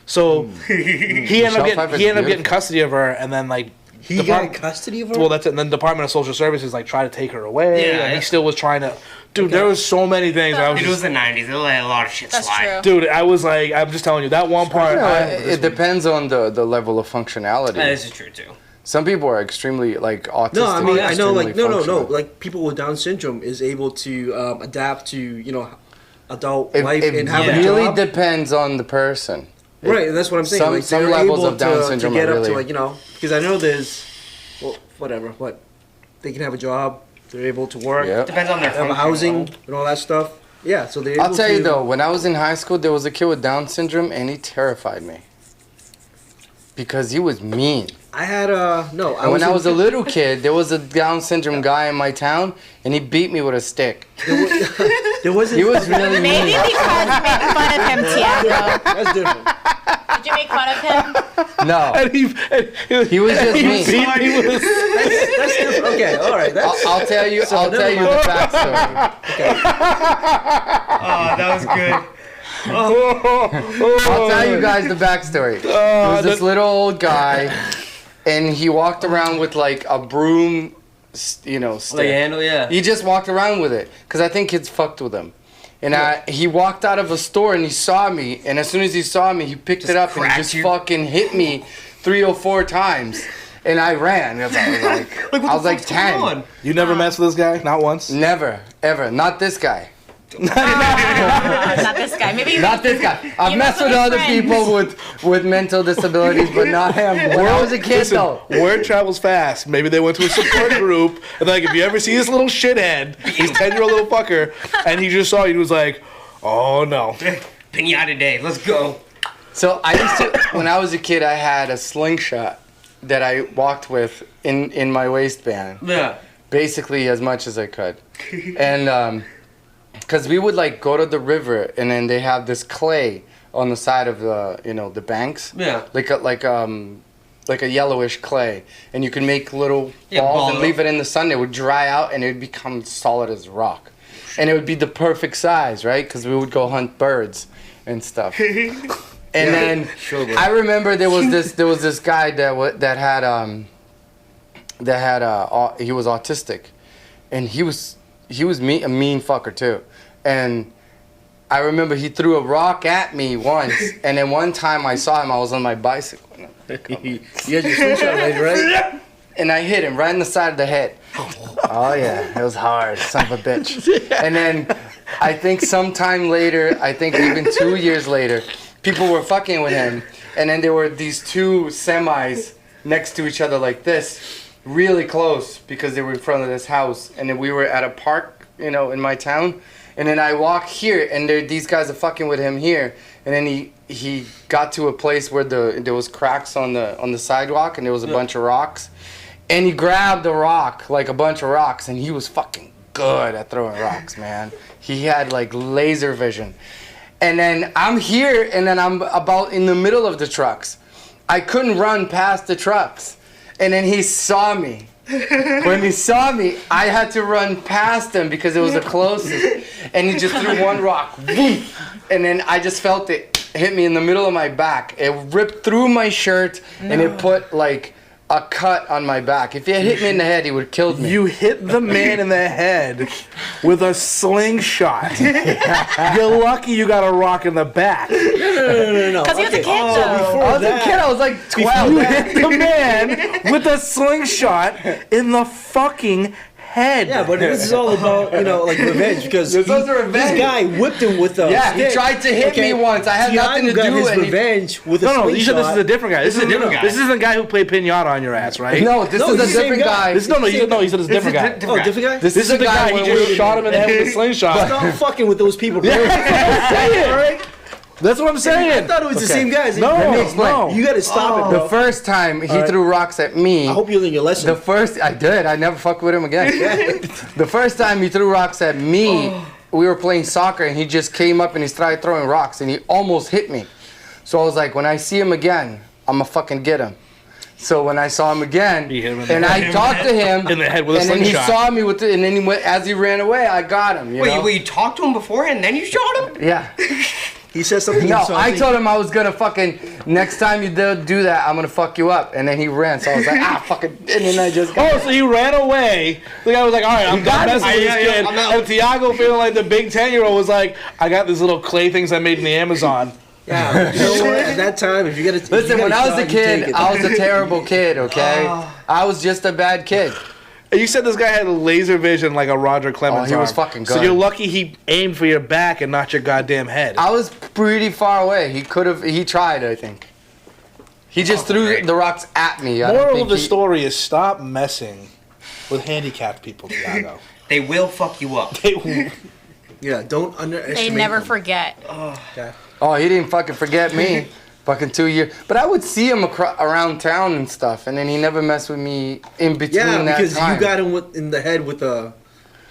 so he ended Michelle Pfeiffer's up getting beautiful. custody of her, and then like He got in custody of her? well, that's it. And then Department of Social Services like tried to take her away, Yeah, and he yeah. still was trying to. Dude, there was so many things. I was It was just, the 90s. They let a lot of shit That's slide. true. dude, I was like, I'm just telling you that one part. It depends on the level of functionality. This is true, too. Some people are extremely like autistic. No, I mean I know, like extremely no, functional. like people with Down syndrome is able to adapt to adult It, life it and have a really job. depends on the person. Right, and that's what I'm saying. Some- like, some they're levels able of Down to syndrome get are up to really- because I know there's, well, whatever, but they can have a job. They're able to work. Yep. Depends on their Have a function housing level. and all that stuff. Yeah, so they're able I'll tell you to- though, when I was in high school, there was a kid with Down syndrome, and he terrified me because he was mean. I had no. And when I was a little kid, there was a Down syndrome guy in my town, and he beat me with a stick. there wasn't. He was really Maybe mean. because you made fun of him, Tiago. That's different. Did you make fun of him? No, and he he was just he mean. beat me with a That's different. Okay, all right. That's, I'll tell you. I'll tell you the backstory. Oh, that was good. I'll tell you guys the backstory. There was this little old guy, and he walked around with like a broom, stick. Like handle, yeah. He just walked around with it because I think kids fucked with him. And he walked out of a store and he saw me, and as soon as he saw me, he picked Just it up and he cracked just you? fucking hit me 3 or 4 times, and I ran. I was like, Like, what I was the like fuck's going 10. on? You never messed with this guy? Not once? Never, ever, not this guy. Not this guy. Maybe you Not this guy. I've You messed mess with with other friends. people with mental disabilities, but not him. When I was a kid, Listen, though. word travels fast. Maybe they went to a support group, and like, if you ever see this little shithead, he's 10-year-old little fucker, and he just saw you, he was like, oh no. Pinata day. Let's go. So I used to, when I was a kid, I had a slingshot that I walked with in my waistband, Yeah. basically as much as I could, and because we would like go to the river, and then they have this clay on the side of the banks, Yeah. like a yellowish clay, and you can make little Yeah, balls ball and it leave it in the sun. It would dry out, and it would become solid as rock, and it would be the perfect size, right? Because we would go hunt birds and stuff. And then I remember there was this guy that he was autistic, and he was a mean fucker too. And I remember he threw a rock at me once, and then one time I saw him, I was on my bicycle, you had your slingshot ready, right? and I hit him right in the side of the head. Oh yeah, it was hard, son of a bitch. And then I think sometime later, I think even 2 years later, people were fucking with him, and then there were these 2 semis next to each other like this, really close, because they were in front of this house, and then we were at a park, in my town, and then I walk here, and these guys are fucking with him here, and then he got to a place where there was cracks on the sidewalk, and there was a bunch of rocks, and he grabbed a rock, like a bunch of rocks, and he was fucking good at throwing rocks, man. He had like laser vision. And then I'm here, and then I'm about in the middle of the trucks. I couldn't run past the trucks. And then he saw me. When he saw me, I had to run past him because it was the closest. And he just threw one rock. Boom. And then I just felt it hit me in the middle of my back. It ripped through my shirt and it put like a cut on my back. If he had hit me in the head, he would have killed me. You hit the man in the head with a slingshot. You're lucky you got a rock in the back. No. Because he was a kid, though. I was a kid. I was like 12. You hit the man with a slingshot in the fucking head. Yeah, but this is all about, like revenge, because This was revenge. this guy whipped him with a Yeah, he stick. tried to hit me once. I had nothing to got do his and he- revenge with a No, you said slingshot. this is a different guy. This is a different guy. This is the guy who played pinata on your ass, right? No, this No, is a it's the same different guy. guy. This, no, you said it's a different guy. Oh, different guy? This This is the guy. He when just we- shot him in the head with a slingshot. Stop fucking with those people, bro. That's what I'm I saying. thought it was the same guy. No, Let me explain. no. You gotta stop it, bro. The first time he threw rocks at me. I hope you learn your lesson. I did. I never fucked with him again. The first time he threw rocks at me, we were playing soccer and he just came up and he started throwing rocks and he almost hit me. So I was like, when I see him again, I'm gonna fucking get him. So when I saw him again, You hit him in the and I talked to him, In the head with a and then he slingshot. saw me with it, and then he went, as he ran away, I got him. You know? Wait, you talked to him beforehand, and then you shot him? Yeah. He said something. No, insulting. I told him I was gonna fucking, next time you do that, I'm gonna fuck you up. And then he ran, so I was like, fucking, and then I just got Oh, so he ran away. The guy was like, all right, I'm done messing with this kid. I'm out. And Tiago, feeling like the big 10-year-old, was like, I got these little clay things I made in the Amazon. Yeah, you know what? At that time, if you gotta Listen, when I was a kid, I was a terrible kid, okay? I was just a bad kid. And you said this guy had laser vision like a Roger Clemens he was arm. fucking So good. you're lucky he aimed for your back and not your goddamn head. I was pretty far away. He tried, I think. He just threw the rocks at me. I don't Moral think of the he- story is stop messing with handicapped people, Tiago. They will fuck you up. Yeah, don't underestimate. They never them. forget. Okay. Oh, he didn't fucking forget me. Fucking 2 years. But I would see him around town and stuff, and then he never messed with me in between Yeah, that because time. you got him in the head with a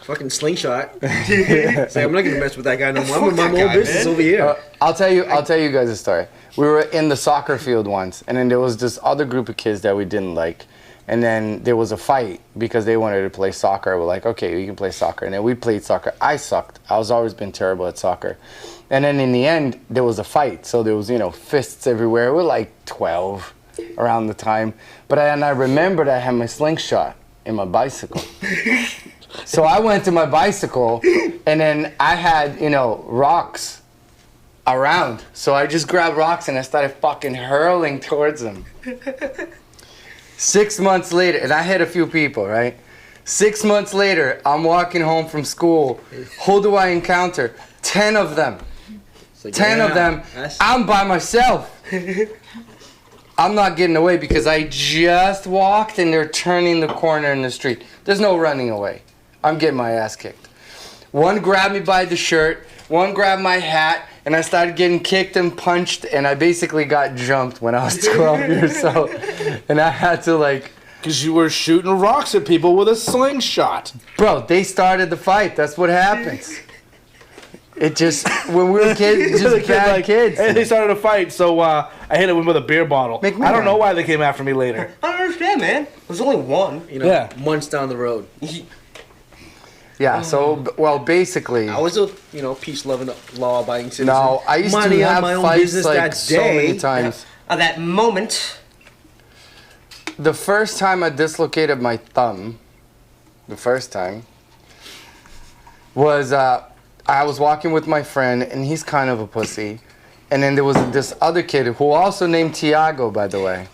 fucking slingshot. Say, I'm not gonna mess with that guy no more. I'm in my that own guy, business man. over here. I'll tell you guys a story. We were in the soccer field once, and then there was this other group of kids that we didn't like. And then there was a fight because they wanted to play soccer. We're like, okay, we can play soccer. And then we played soccer. I sucked. I was always been terrible at soccer. And then in the end, there was a fight. So there was, fists everywhere. We're like 12 around the time. But I remembered I had my slingshot in my bicycle. So I went to my bicycle, and then I had, rocks around. So I just grabbed rocks and I started fucking hurling towards them. 6 months later, and I hit a few people, right? 6 months later, I'm walking home from school. Who do I encounter? 10 of them. It's like, 10 of them. that's- I'm by myself. I'm not getting away because I just walked and they're turning the corner in the street. There's no running away. I'm getting my ass kicked. One grabbed me by the shirt, one grabbed my hat, and I started getting kicked and punched, and I basically got jumped when I was 12 years old. And I had to Because you were shooting rocks at people with a slingshot. bro, they started the fight. That's what happens. It just, when we were kids, The just kid, bad kids. And they started a fight, so I hit him with a beer bottle. Make me I don't know mad. why they came after me later. I don't understand, man. There's only one. Yeah. months down the road. Yeah, so, well, basically, I was a, peace-loving, law-abiding citizen. no, I used Money to on have my own fights business like that so day. many times. That moment. The first time I dislocated my thumb, was I was walking with my friend, and he's kind of a pussy. And then there was this other kid who also named Tiago, by the way.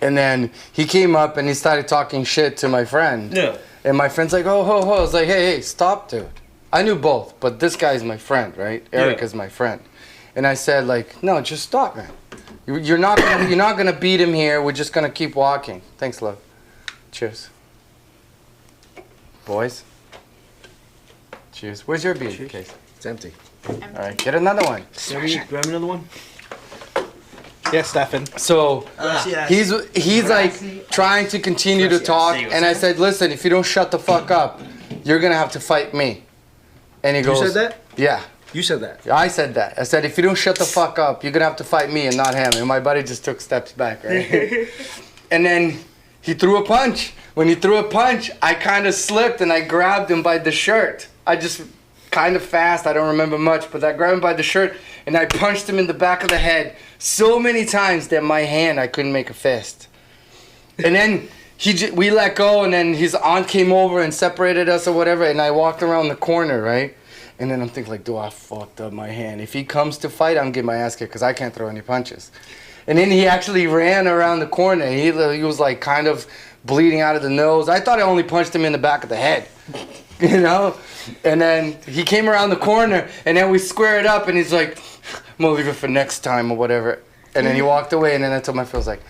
And then he came up and he started talking shit to my friend. Yeah. And my friend's like, oh, ho, ho. I was like, hey, stop, dude. I knew both, but this guy's my friend, right? Eric is my friend. And I said, no, just stop, man. You're not gonna beat him here. We're just gonna keep walking. Thanks, love. Cheers. Boys. Cheers. Where's your beer case? It's empty. All right, get another one. Grab another one. Yeah, Stefan. So he's like trying to continue to talk, and I said, listen, if you don't shut the fuck up, you're gonna have to fight me. And he You goes, said that? Yeah. You said that. I said that. I said, if you don't shut the fuck up, you're gonna have to fight me and not him. And my buddy just took steps back, right? And then he threw a punch. When he threw a punch, I kind of slipped and I grabbed him by the shirt. I just kind of fast. I don't remember much, but I grabbed him by the shirt and I punched him in the back of the head so many times that my hand, I couldn't make a fist. And then we let go, and then his aunt came over and separated us or whatever, and I walked around the corner, right? And then I'm thinking, like, do I fucked up my hand? If he comes to fight, I'm getting my ass kicked because I can't throw any punches. And then he actually ran around the corner. He was, like, kind of bleeding out of the nose. I thought I only punched him in the back of the head, you know? And then he came around the corner, and then we squared up, and he's like, I'm going to leave it for next time or whatever. And then he walked away, and then I told my friend, I was like,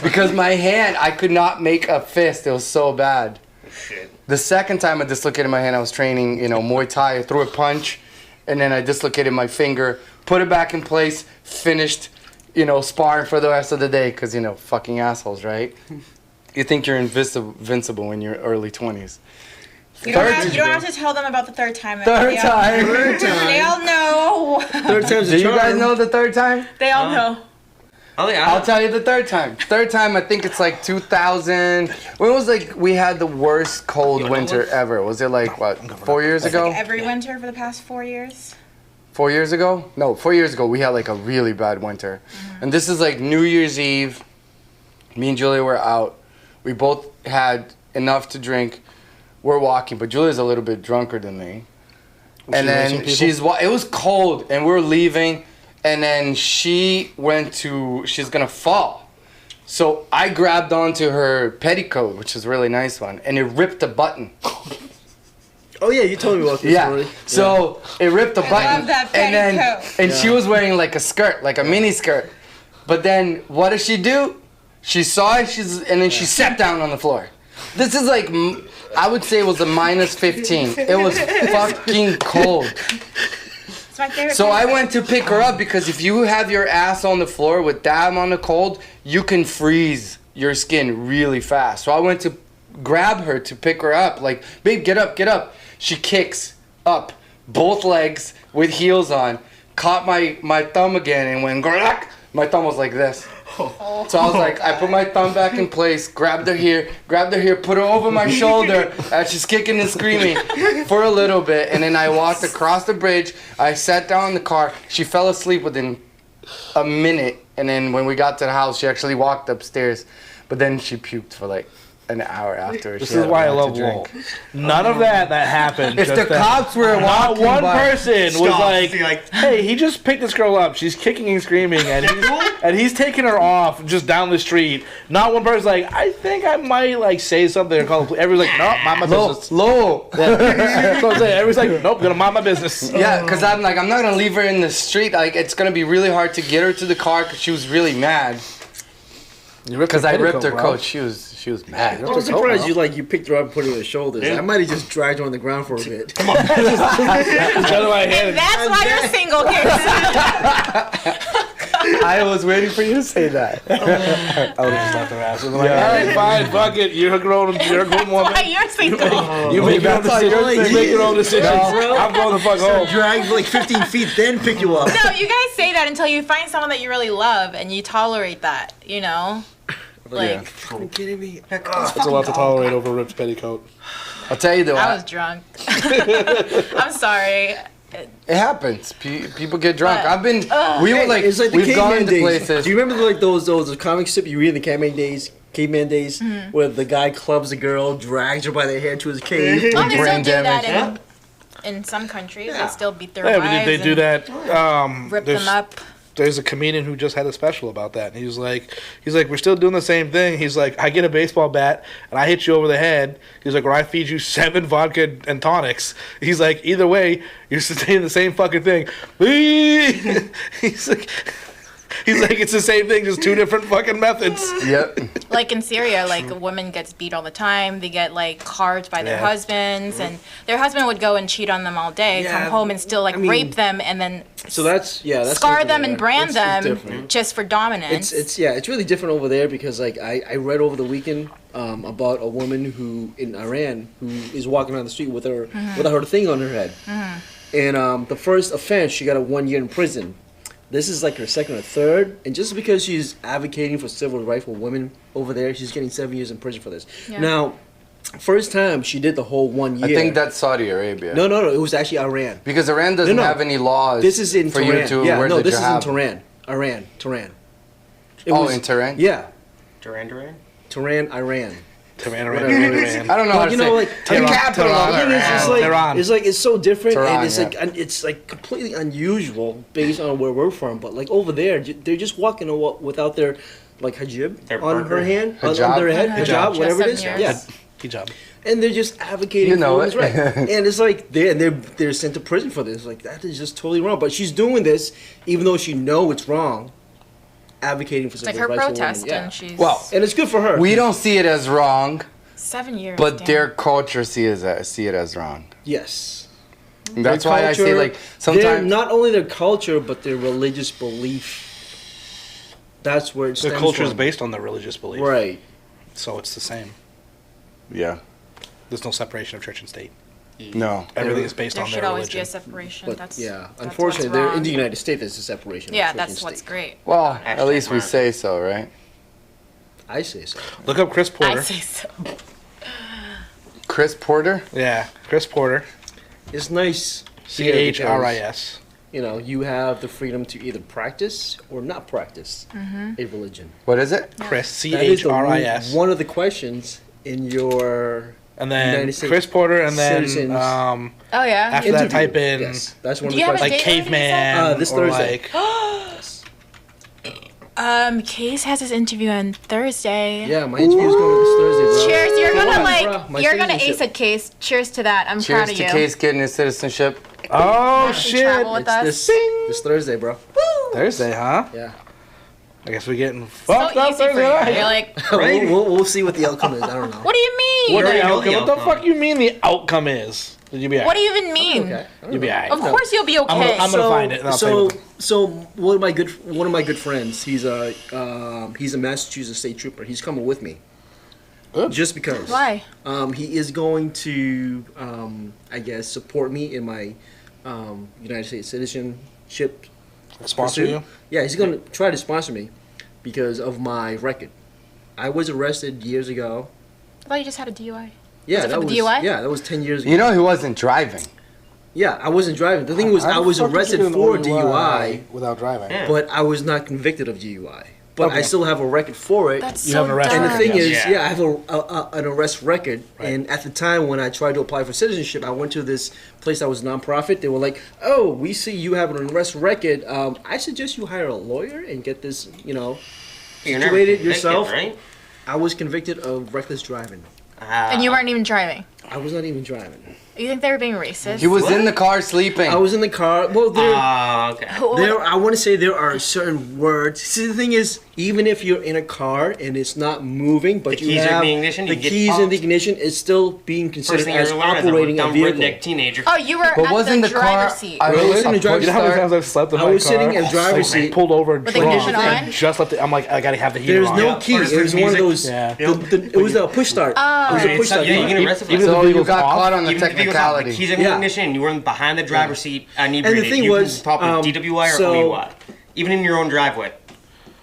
because my hand, I could not make a fist. It was so bad. Shit. The second time I dislocated my hand, I was training, Muay Thai. I threw a punch, and then I dislocated my finger, put it back in place, finished, sparring for the rest of the day, because, fucking assholes, right? You think you're invincible in your early 20s. You don't have to tell them about the third time. Third time. They all know. Third time's Do a you charm. guys know the third time? They all know. I'll tell you the third time. Third time, I think it's like 2000. When was we had the worst cold winter ever? Was it 4 years ago? Like every winter for the past 4 years. 4 years ago? No, 4 years ago we had a really bad winter. Mm-hmm. And this is New Year's Eve. Me and Julia were out. We both had enough to drink. We're walking, but Julia's a little bit drunker than me. And then it was cold, and we were leaving. And then she's gonna fall. So I grabbed onto her petticoat, which is a really nice one, and it ripped a button. Oh yeah, you told me about this already. So it ripped a button. I love that petticoat. And she was wearing a skirt, a mini skirt. But then what did she do? She saw it, and then she sat down on the floor. This is I would say it was a minus 15. It was fucking cold. So I went to pick her up because if you have your ass on the floor with that amount of cold, you can freeze your skin really fast. So I went to grab her to pick her up. Babe, get up, get up. She kicks up, both legs with heels on, caught my thumb again and went, Grrrk. My thumb was like this. So I was I put my thumb back in place, grabbed her here, put her over my shoulder as she's kicking and screaming for a little bit. And then I walked across the bridge. I sat down in the car. She fell asleep within a minute. And then when we got to the house, she actually walked upstairs. But then she puked for an hour after. This is why I love Lowell. None of that happened. If the cops were walking not one by, person was hey, he just picked this girl up. She's kicking and screaming, and he's taking her off just down the street. Not one person's I think I might say something or call the police. Everyone's nope, mind my business. Low. Yeah. That's what I'm saying. Everyone's nope, gonna mind my business. Yeah, because I'm not gonna leave her in the street. It's gonna be really hard to get her to the car because she was really mad. Because I ripped her coat. She was mad. I'm surprised you picked her up and put her on your shoulders. Yeah. I might have just dragged her on the ground for a bit. Come on. And that's why you're single, I was waiting for you to say that. I would have slapped her ass. All right, fine, fuck it. You're a grown woman. Why you're single? You make your own decisions. I'm going the fuck home. Drag 15 feet, then pick you up. No, you guys say that until you find someone that you really love and you tolerate that, Are you kidding me? It's a lot to tolerate over a ripped petticoat. I'll tell you though. I was drunk. I'm sorry. It happens. People get drunk. We've the gone to days. places. Do you remember those comic strips you read in the caveman days, where the guy clubs a girl, drags her by the hair to his cave? Oh, they still do that in some countries. They still beat their wives. They do that. Rip them up. There's a comedian who just had a special about that, and he's like, we're still doing the same thing. He's like, I get a baseball bat and I hit you over the head. He's like, or I feed you 7 vodka and tonics. He's like, either way, you're saying the same fucking thing. He's like, it's the same thing, just 2 different fucking methods. Yep. Like in Syria, a woman gets beat all the time. They get carved by their husbands, and their husband would go and cheat on them all day, come home and still rape them, and then that's scar them and brand them just for dominance. It's really different over there because I read over the weekend about a woman who in Iran who is walking around the street with her thing on her head, and the first offense she got a 1 year in prison. This is her second or third, and just because she's advocating for civil rights for women over there, she's getting 7 years in prison for this. Yeah. Now, First time she did the whole 1 year. I think that's Saudi Arabia. No, it was actually Iran. Because Iran doesn't No. have any laws. This is in for Tehran. you to Yeah, wear no, the this jihad. is in Tehran. Tehran. It Oh, was- in Tehran? Yeah, Duran Duran? Iran. Iran. Whatever. I don't know how to you say know, like the capital of the thing is, it's Iran. like Tehran. it's like it's so different, Tehran, and it's yeah. like it's like completely unusual based on where we're from. But like over there, they're just walking without their like hijab Their on burqa. her hand, on Hijab. their head, Uh-huh. hijab, whatever it is. 7 Yeah, years. Hijab. and they're just advocating You know for it. what's right. And it's like they're sent to prison for this. Like that is just totally wrong. But she's doing this even though she know it's wrong, advocating for It's like civil her rights for protest, women. Yeah. and she's Well, And it's good for her. we don't see it as wrong, 7 years. but damn. their culture see it as wrong. Yes. And that's Their why I say culture, like they're sometimes not only their culture but their religious belief. That's where it stems Their culture is from. based on their religious belief. Right. So it's the same. yeah, There's no separation of church and state. no. Everything is based there on should their always be a religion. separation. But that's yeah, that's unfortunately, what's there wrong. in the United States, there's a separation. Yeah, of church that's and what's state. great. Well, at Hashtag least we Mark. say so, right? I say so. Look up Chris I Porter. say so. Chris Porter. Yeah, Chris Porter. It's nice. CHRIS. because, you know, you have the freedom to either practice or not practice a religion. What is it? Chris. That is the CHRIS. one of the questions in your And then United States Chris Porter, and then citizens. um, Oh yeah. after that, interview. type in Yes, that's one Do of you the have a questions. like date already, caveman this or Thursday. like Yes. Case has his interview on Thursday. Yeah, my interview is going this Thursday, bro. Cheers! You're Come gonna on, like, bro. My you're gonna citizenship. ace it, Case. Cheers to that. I'm Cheers proud of to you. Case getting his citizenship. oh Actually shit travel with us. This Thursday, bro. Thursday, huh? Yeah. I guess we're getting So fucked up easy for Thursday you. night. You're like, We'll see what the outcome is. I don't know. what do you mean? What, already the know outcome? the What the outcome. fuck you mean the outcome is? You'll be What do alright. you even mean? Okay. I don't You'll be know. alright. Of course you'll be okay. I'm gonna find it and I'll so, tell you. so one of my good friends. He's a Massachusetts state trooper. He's coming with me. Good. Just because. Why? He is going to, I guess, support me in my United States citizenship. Sponsor pursuit. you? Yeah, he's going to try to sponsor me because of my record. I was arrested years ago. I thought you just had a DUI. Yeah, Was it that for the was DUI? Yeah, that was 10 years ago. You know he wasn't driving. Yeah, I wasn't driving. The thing was, I was arrested for DUI, without driving. Yeah. but I was not convicted of DUI. But I Okay. still have a record for it. That's You so have an arrest dumb. And the thing is, Yeah. yeah, I have an arrest record. And at the time when I tried to apply for citizenship, I went to this place that was nonprofit. They were like, "Oh, we see you have an arrest record. I suggest you hire a lawyer and get this, You're never situated convicted, yourself." right? I was convicted of reckless driving. And you weren't even driving. I was not even driving. You think they were being racist? He was What? in the car sleeping. I was in the car. Well, Okay. I want to say there are certain words. See, the thing is, even if you're in a car and it's not moving, but The you keys are have in the ignition, the you get keys in the pumped. ignition, it's still being First considered thing you're as gonna learn is I'm a operating a dumb vehicle. redneck teenager. Oh, you were but at wasn't the the car? driver's seat. I Well, was it's in the driver's You know how many start. times I've slept in I my was car? sitting in the driver's Like, seat. pulled over With the drunk, ignition and on? just left it. I'm like, I gotta have the heater There's on. no Yeah. key. First It was one of music. those. Yeah. It was a push start. It was a push start. Yeah, you get arrested for Even that. the So you vehicle's got off? caught on the Even if the vehicle's off, technicality. the keys in the Yeah. ignition, you were behind the driver's seat, And the inebriated. thing You was, can probably DWI or so- OUI. Even in your own driveway.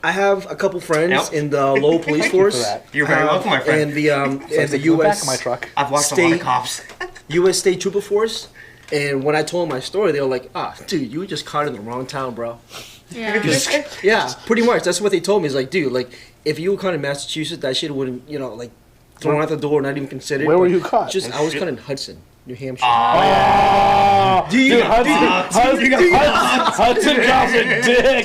I have a couple friends Yep. in the low police Thank you force. for that. You're very welcome, my friend. And the It's the like the back U.S. of my truck. I've watched a lot of State- cops. U.S. State Trooper Force. And when I told my story, they were like, dude, you were just caught in the wrong town, bro." Yeah. Yeah, pretty much. That's what they told me. It's like, dude, like, if you were caught in Massachusetts, that shit wouldn't, like, thrown out the door, not even considered. Where were But you caught? I was caught in Hudson, New Hampshire. Oh, you- Hudson cops a dick.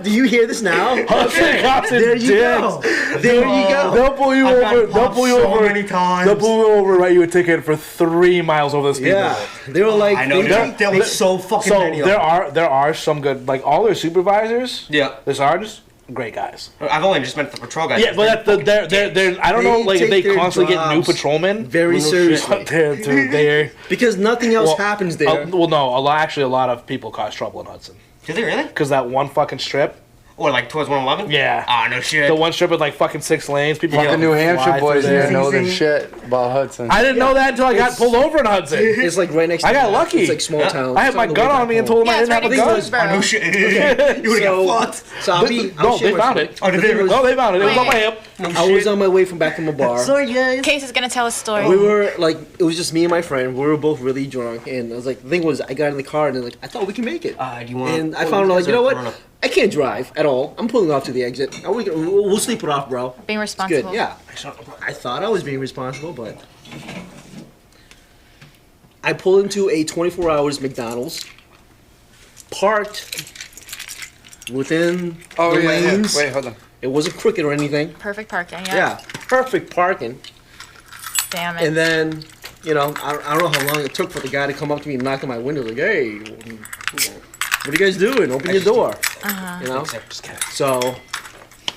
Do you hear this now? Hudson cops a There dick. you go. There you go. They'll pull you I've over. gotten They'll popped pull you so over. many times. They'll pull you over, write you a ticket for 3 miles over the speed Yeah, limit. they were like, I know. they- There was so fucking So many of there them. are some good, like all their supervisors, Yeah. the sergeants, great guys. I've only just met the patrol guys. Yeah, but they're I don't know, They like if take they their constantly get new jobs patrolmen. very No shit. seriously. But they're Because nothing else well, happens there. well, no, a lot of people cause trouble in Hudson Did they really? because that one fucking strip. Or like towards 111? Yeah. Ah, no shit. The one strip with like fucking 6 lanes. People The New Hampshire fly through boys there. here know their shit about Hudson. I didn't know that until I got pulled over in Hudson. It's like right next. I to got the- lucky. It's like small town. I had It's my on the gun way on back me and home. told them I Yeah, it's didn't right have a next to gun. Woodsboro. No shit. You would have got fucked. So I'll be. No, they found it. Oh, did they? No, they found it. It was on my hip. I was on my way from back from a bar. Sorry, guys. Case is gonna tell a story. We were like, it was just me and my friend. We were both really drunk, and I was like, the thing was, I got in the car and like, I thought we can make it. Do you want? And I found out, like, you know what? I can't drive at all. I'm pulling off to the exit. We'll sleep it off, bro. Being It's responsible. good. Yeah. I thought I was being responsible, but I pulled into a 24 hours McDonald's, parked within the lanes. Wait, hold on. It wasn't crooked or anything. Perfect parking. Yeah. Yeah, perfect parking. Damn it. And then, you know, I don't know how long it took for the guy to come up to me and knock on my window, like, hey, what are you guys doing? Open your door. You know? So,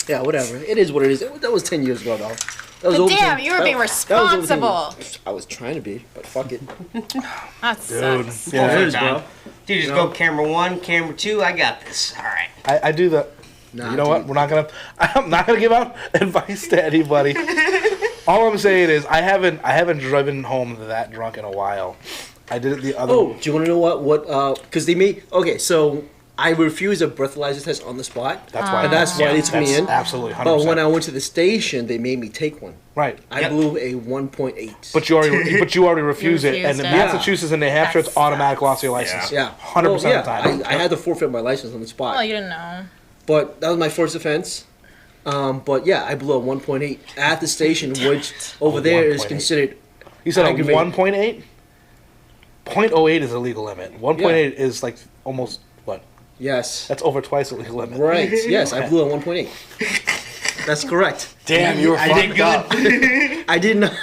yeah, whatever. It is what it is. That was 10 years ago, though. That was But over damn, 10 you were being that was over 10 responsible. years. I was trying to be, but fuck it. That sucks. Yeah. It is, bro. Dude, just go camera 1, camera 2. I got this. All right. I do the. Nah, You know what? dude. I'm not gonna give out advice to anybody. All I'm saying is I haven't driven home that drunk in a while. I did it the other. Oh, do you want to know what? Because they made. Okay, so I refused a breathalyzer test on the spot. That's why. And that's why they took me in. Absolutely, 100%. But when I went to the station, they made me take one. Right. I Yep. blew a 1.8. But you already refused it, and refused in it. Massachusetts and New Hampshire, That it's automatic loss of your license. yeah, 100% of the time. I had to forfeit my license on the spot. Well, you didn't know. But that was my first offense. But yeah, I blew a 1.8 at the station, which over there is 1.8. considered. You said a aggravated. 1.8. 0.08 is a legal limit. 1.8 is like almost what? Yes. That's over twice the legal limit. Right. Yes, I blew a 1.8. That's correct. Damn, you were I fucked did up. I did not.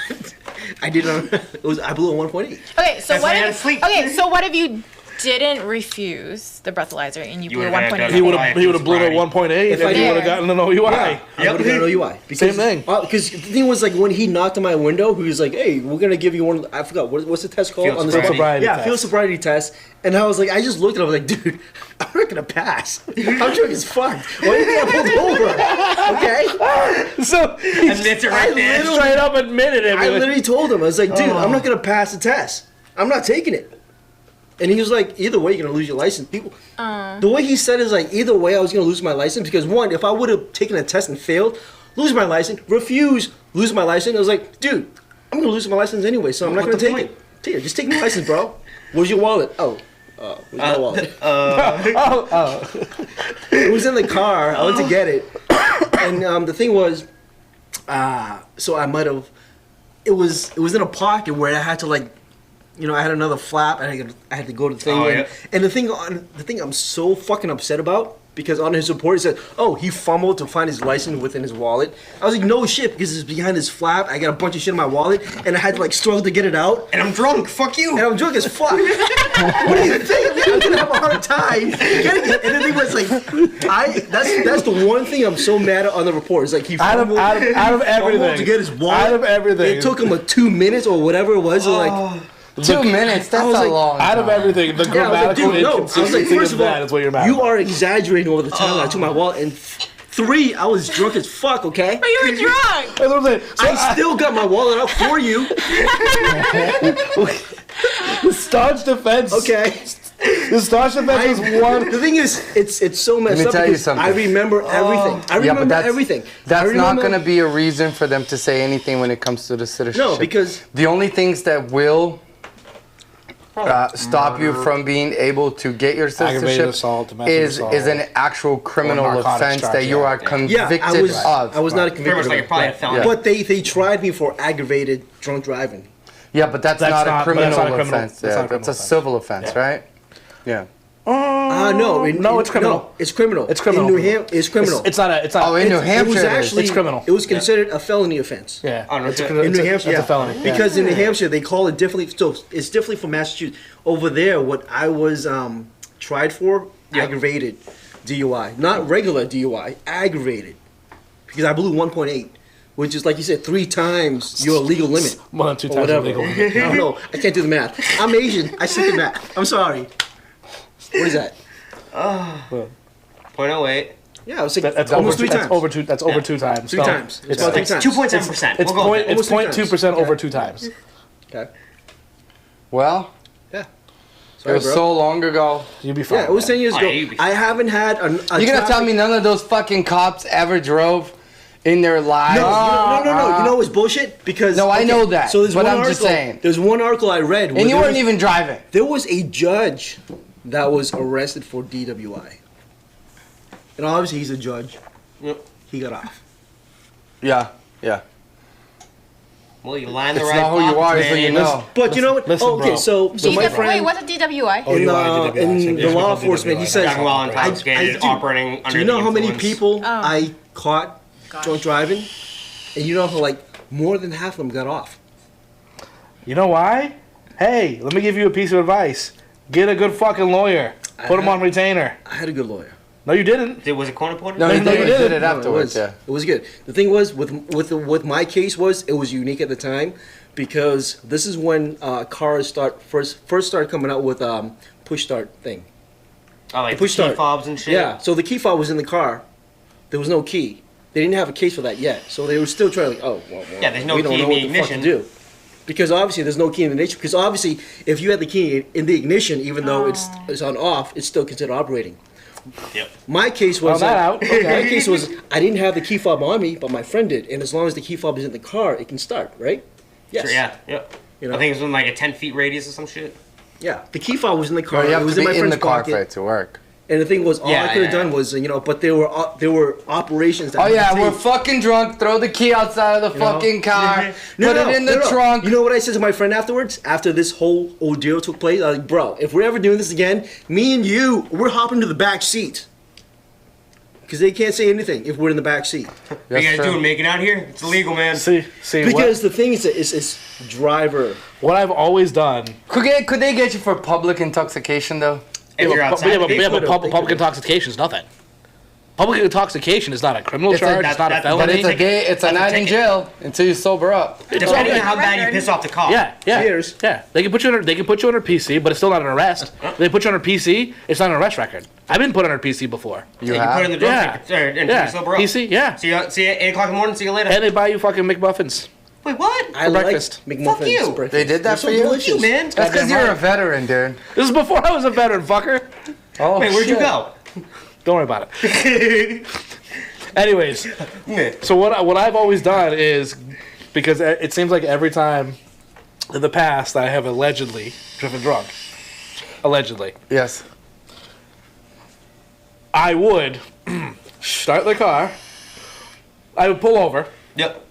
I did not. It was. I blew a 1.8. Okay, so That's what why I had if? to sleep. Okay, so what if you didn't refuse the breathalyzer and you blew would've had 1.8? to He go would have blown at 1.8 If and I he did- would have gotten an OUI. I would have got an OUI. Same thing. Because the thing was, like, when he knocked on my window, he was like, "Hey, we're gonna give you one." I forgot what's the test called Field on the sobriety. Sobriety Yeah, test. field sobriety test. And I was like, I just looked at him, I was like, dude, I'm not gonna pass. I'm drunk as fuck. Why do you think I pulled over? Okay. So he Admits it right there. straight up admitted it. I literally told him, I was like, dude, I'm not gonna pass the test. I'm not taking it. And he was like, either way, you're gonna lose your license. People, the way he said it is like, either way, I was gonna lose my license because one, if I would have taken a test and failed, lose my license, refuse, lose my license. I was like, dude, I'm gonna lose my license anyway, so I'm not gonna What's the take point? it. Here, just take my license, bro. Where's your wallet? Oh, where's my wallet? It was in the car. I went to get it, and the thing was, so I might have. It was in a pocket where I had to like, you know, I had another flap. And I had to go to the thing. Oh, and, yeah. and the thing I'm so fucking upset about because on his report it said, oh, he fumbled to find his license within his wallet. I was like, no shit, because it's behind his flap. I got a bunch of shit in my wallet, and I had to like struggle to get it out. And I'm drunk. Fuck you. And I'm drunk as fuck. What do you think? I'm gonna have a hard time getting it. And the thing was like, that's the one thing I'm so mad at on the report. It's like he Out of fumbled everything. to get his wallet. Out of everything. It took him like 2 minutes or whatever it was. Like 2 minutes. That's was a like, long Out of time. everything, the yeah, I was like, grammatical dude, no. I was like, inconsistency first of of all, that is what you're mad you about. are exaggerating over the time that I took my wallet. And 3, I was drunk as fuck. Okay. But you were drunk. That's what I'm saying. So I still got my wallet out for you. the staunch defense. Okay. The staunch defense is one. The thing is, it's so messed me up tell you because something. I remember everything. I Yeah, but remember that's everything. I That's not remember- going to be a reason for them to say anything when it comes to the citizenship. No, because the only things that will stop you from being able to get your Aggravated citizenship assault, domestic is assault, an actual criminal narcotics offense charge, that you yeah. are convicted of. I was not a Pretty much convicted. like of it. probably a felony. But they tried me for aggravated drunk driving. Yeah, but that's That's not not- a criminal that's not a criminal- offense. that's not a Yeah, that's criminal a civil offense, Yeah. right? Yeah. No, it's criminal. No, it's criminal. It's criminal. In New Hampshire, it's criminal. It's not a. It's not. Oh, in New Hampshire it was it is. actually It's criminal. It was considered a felony offense. Yeah. Oh, no, it's, it's a, In it's, New a, Hampshire, it's yeah. a felony. Yeah. Because in New Hampshire they call it differently. So it's differently from Massachusetts. Over there, what I was tried for, Yeah. aggravated DUI, not regular DUI, aggravated, because I blew 1.8, which is like you said, 3 times your legal limit. More than 2 Or times the whatever. legal limit. I don't know. I can't do the math. I'm Asian. I suck at math. I'm sorry. What is that? 0.08. Yeah, it was like That's almost over 3 times. That's over two. That's over 2 times. 3 times. It's about 3 times. 2.7%. It's We'll go with it. it's Almost 0.2% Okay. over 2 times. Okay. Well, Yeah. it Sorry, was bro. so long ago. You'd be fine. Yeah, it was 10 years Oh, ago. yeah, you'd be I haven't had a You're gonna tell traffic- me none of those fucking cops ever drove in their lives? No. You know what's bullshit? Because No, I know that, So there's but one I'm article. just saying. There's one article I read. where And you there weren't was- even driving. There was a judge that was arrested for DWI, and obviously he's a judge. Yep. He got off. Yeah. Well, you line the It's right not who you box, are, it's man. who you know. But you know what? listen, oh, okay, bro. so my Wait, friend what's a DWI? Oh, in, you are DWI, in so the yes, law we call enforcement, he DWI. says, Driving while intoxicated, do- operating under Do you know the how many influence. people Oh. I caught Gosh. drunk driving? And you know how like more than half of them got off. You know why? Hey, let me give you a piece of advice. Get a good fucking lawyer. Put him on retainer. I had a good lawyer. No, you didn't. Was it corner porter? No, he No, you did didn't. it No, afterwards. it was good. The thing was with my case was it was unique at the time because this is when cars first started coming out with push start thing. Oh, like The push key start. fobs and shit? Yeah, so the key fob was in the car. There was no key. They didn't have a case for that yet, so they were still trying to well, Yeah, there's no we don't key know in what the the fuck to ignition. do. Because obviously there's no key in the ignition. Because obviously if you had the key in the ignition, even though it's on off, it's still considered operating. Yep. My case was Found that out. my case was I didn't have the key fob on me, but my friend did, and as long as the key fob is in the car, it can start, right? Yes. Sure, yeah, yep. You know? I think it was in like a 10 feet radius or some shit. Yeah. The key fob was in the car. Well, you it have was to in my be in friend's the car pocket. for it to work. And the thing was, all Yeah, I could have yeah, done was, but there were operations that. Oh I had yeah, to we're take. fucking drunk. Throw the key outside of the know? fucking car. No, put no, it in the no. trunk. You know what I said to my friend afterwards? After this whole ordeal took place, I was like, bro, if we're ever doing this again, me and you, we're hopping to the back seat. Because they can't say anything if we're in the back seat. What you guys true. doing? Making out here? It's illegal, man. See, Because the thing is, it's driver. what I've always done. Could they get you for public intoxication though? If you're outside. but they could've, public they could've. intoxication is nothing. Public intoxication is not a criminal It's a- charge. It's not a that- felony. But it's a That's a night in ticket. jail until you sober up. Depending on how bad you Record. piss off the cop. Yeah. Cheers. Yeah. They can put you under PC, but it's still not an arrest. They put you under PC, it's not an arrest record. I've been put under PC before. You You have. put it in the drunk Yeah. ticket, until Yeah. you sober up. PC, yeah. See you at 8 o'clock in the morning, see you later. And they buy you fucking McMuffins. Wait, what? I like breakfast. McMuffins. Fuck you. breakfast. They did that They're for so you? delicious. You, man. That's because Goddamn you're a right. veteran, dude. This is before I was a veteran, fucker. Oh, Wait, where'd you shit. go? Don't worry about it. Anyways, Yeah. so what I've always done is, because it seems like every time in the past I have allegedly driven drunk. Allegedly. Yes. I would start the car. I would pull over. Yep.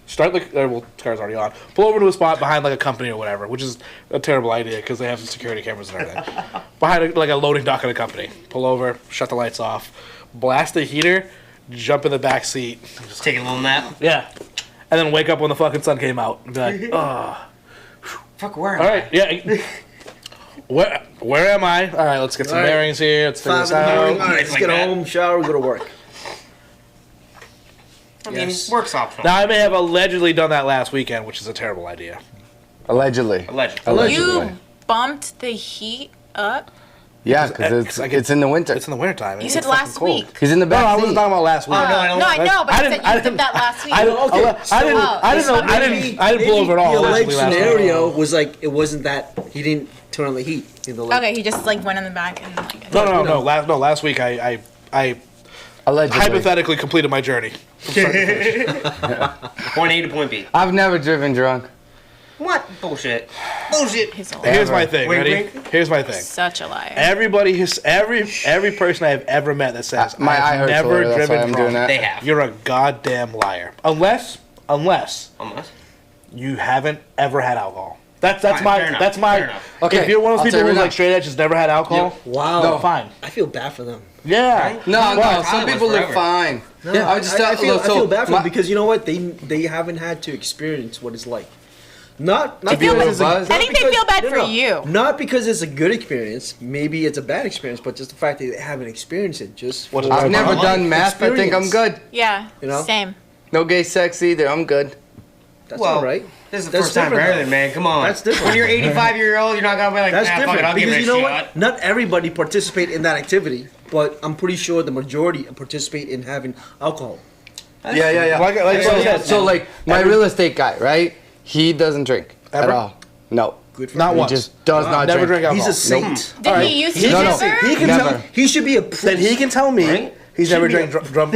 Start the car's already on. Pull over to a spot behind like a company or whatever, which is a terrible idea because they have some security cameras and everything. Behind like a loading dock at a company. Pull over, shut the lights off, blast the heater, jump in the back seat. Take a little nap. Yeah, and then wake up when the fucking sun came out and be like, oh, Fuck, where am all I? right, yeah. Where am I? All right, let's get some All right. bearings here. Let's figure 5 this in the morning. out. All right, It's let's like get that. home, shower, go to work. I mean, Yes. work's optional. Now I may have allegedly done that last weekend, which is a terrible idea. Allegedly. Allegedly. You bumped the heat up? Yeah, because it's in the winter. It's in the wintertime. You It's said fucking last cold. week. He's in the No, I back wasn't seat. talking about last week. no, I don't- No, I know, but I you didn't- said I you didn't- did that last week. I didn't Maybe pull over at all. The alleged allegedly last week. scenario was like it wasn't that he didn't turn on the heat in the Okay, he just like went in the back and like. No. Last week I Allegedly. hypothetically completed my journey. Point A to point B. I've never driven drunk. What? Bullshit. Bullshit. He's a Here's liar. my thing. Wink, Ready? wink. Here's my thing. Such a liar. Everybody, every person I've ever met that says My eye I've hurts never Lord, that's why driven I'm doing drunk, that. They have. you're a goddamn liar. Unless Unless. you haven't ever had alcohol. That's Fine, my fair enough, that's my. fair enough. Okay, If you're one of I'll those tell people you who's right like straight edge, has never had alcohol. Wow. No, fine. I feel bad for them. Yeah. No, Well, some I people was look forever. fine. No, Yeah, I just I feel bad for my- them because you know what? They haven't had to experience what it's like. Not To be because it's a- buzzed? I think they feel bad no, for no. you. Not because it's a good experience. Maybe it's a bad experience, but just the fact that they haven't experienced it. Just What for is I've never life done meth. I think I'm experience. good. Yeah. You know? Same. No gay sex either. I'm good. That's Well, all right. This is the That's first time for different, everything, man. Come on. That's different. When you're 85-year-old, you're not gonna be like, That's fuck different it, I'll give because it a you know shot. what? Not everybody participate in that activity, but I'm pretty sure the majority participate in having alcohol. Yeah. Like I said, So like my real estate guy, right? He doesn't drink at Ever? all. No. Good for Not him. He once. just does not Never drink. drink alcohol. He's a saint. Did he used to No, no. never? He can Never. tell. He should be a Then he can tell me Right? he's never driven drunk,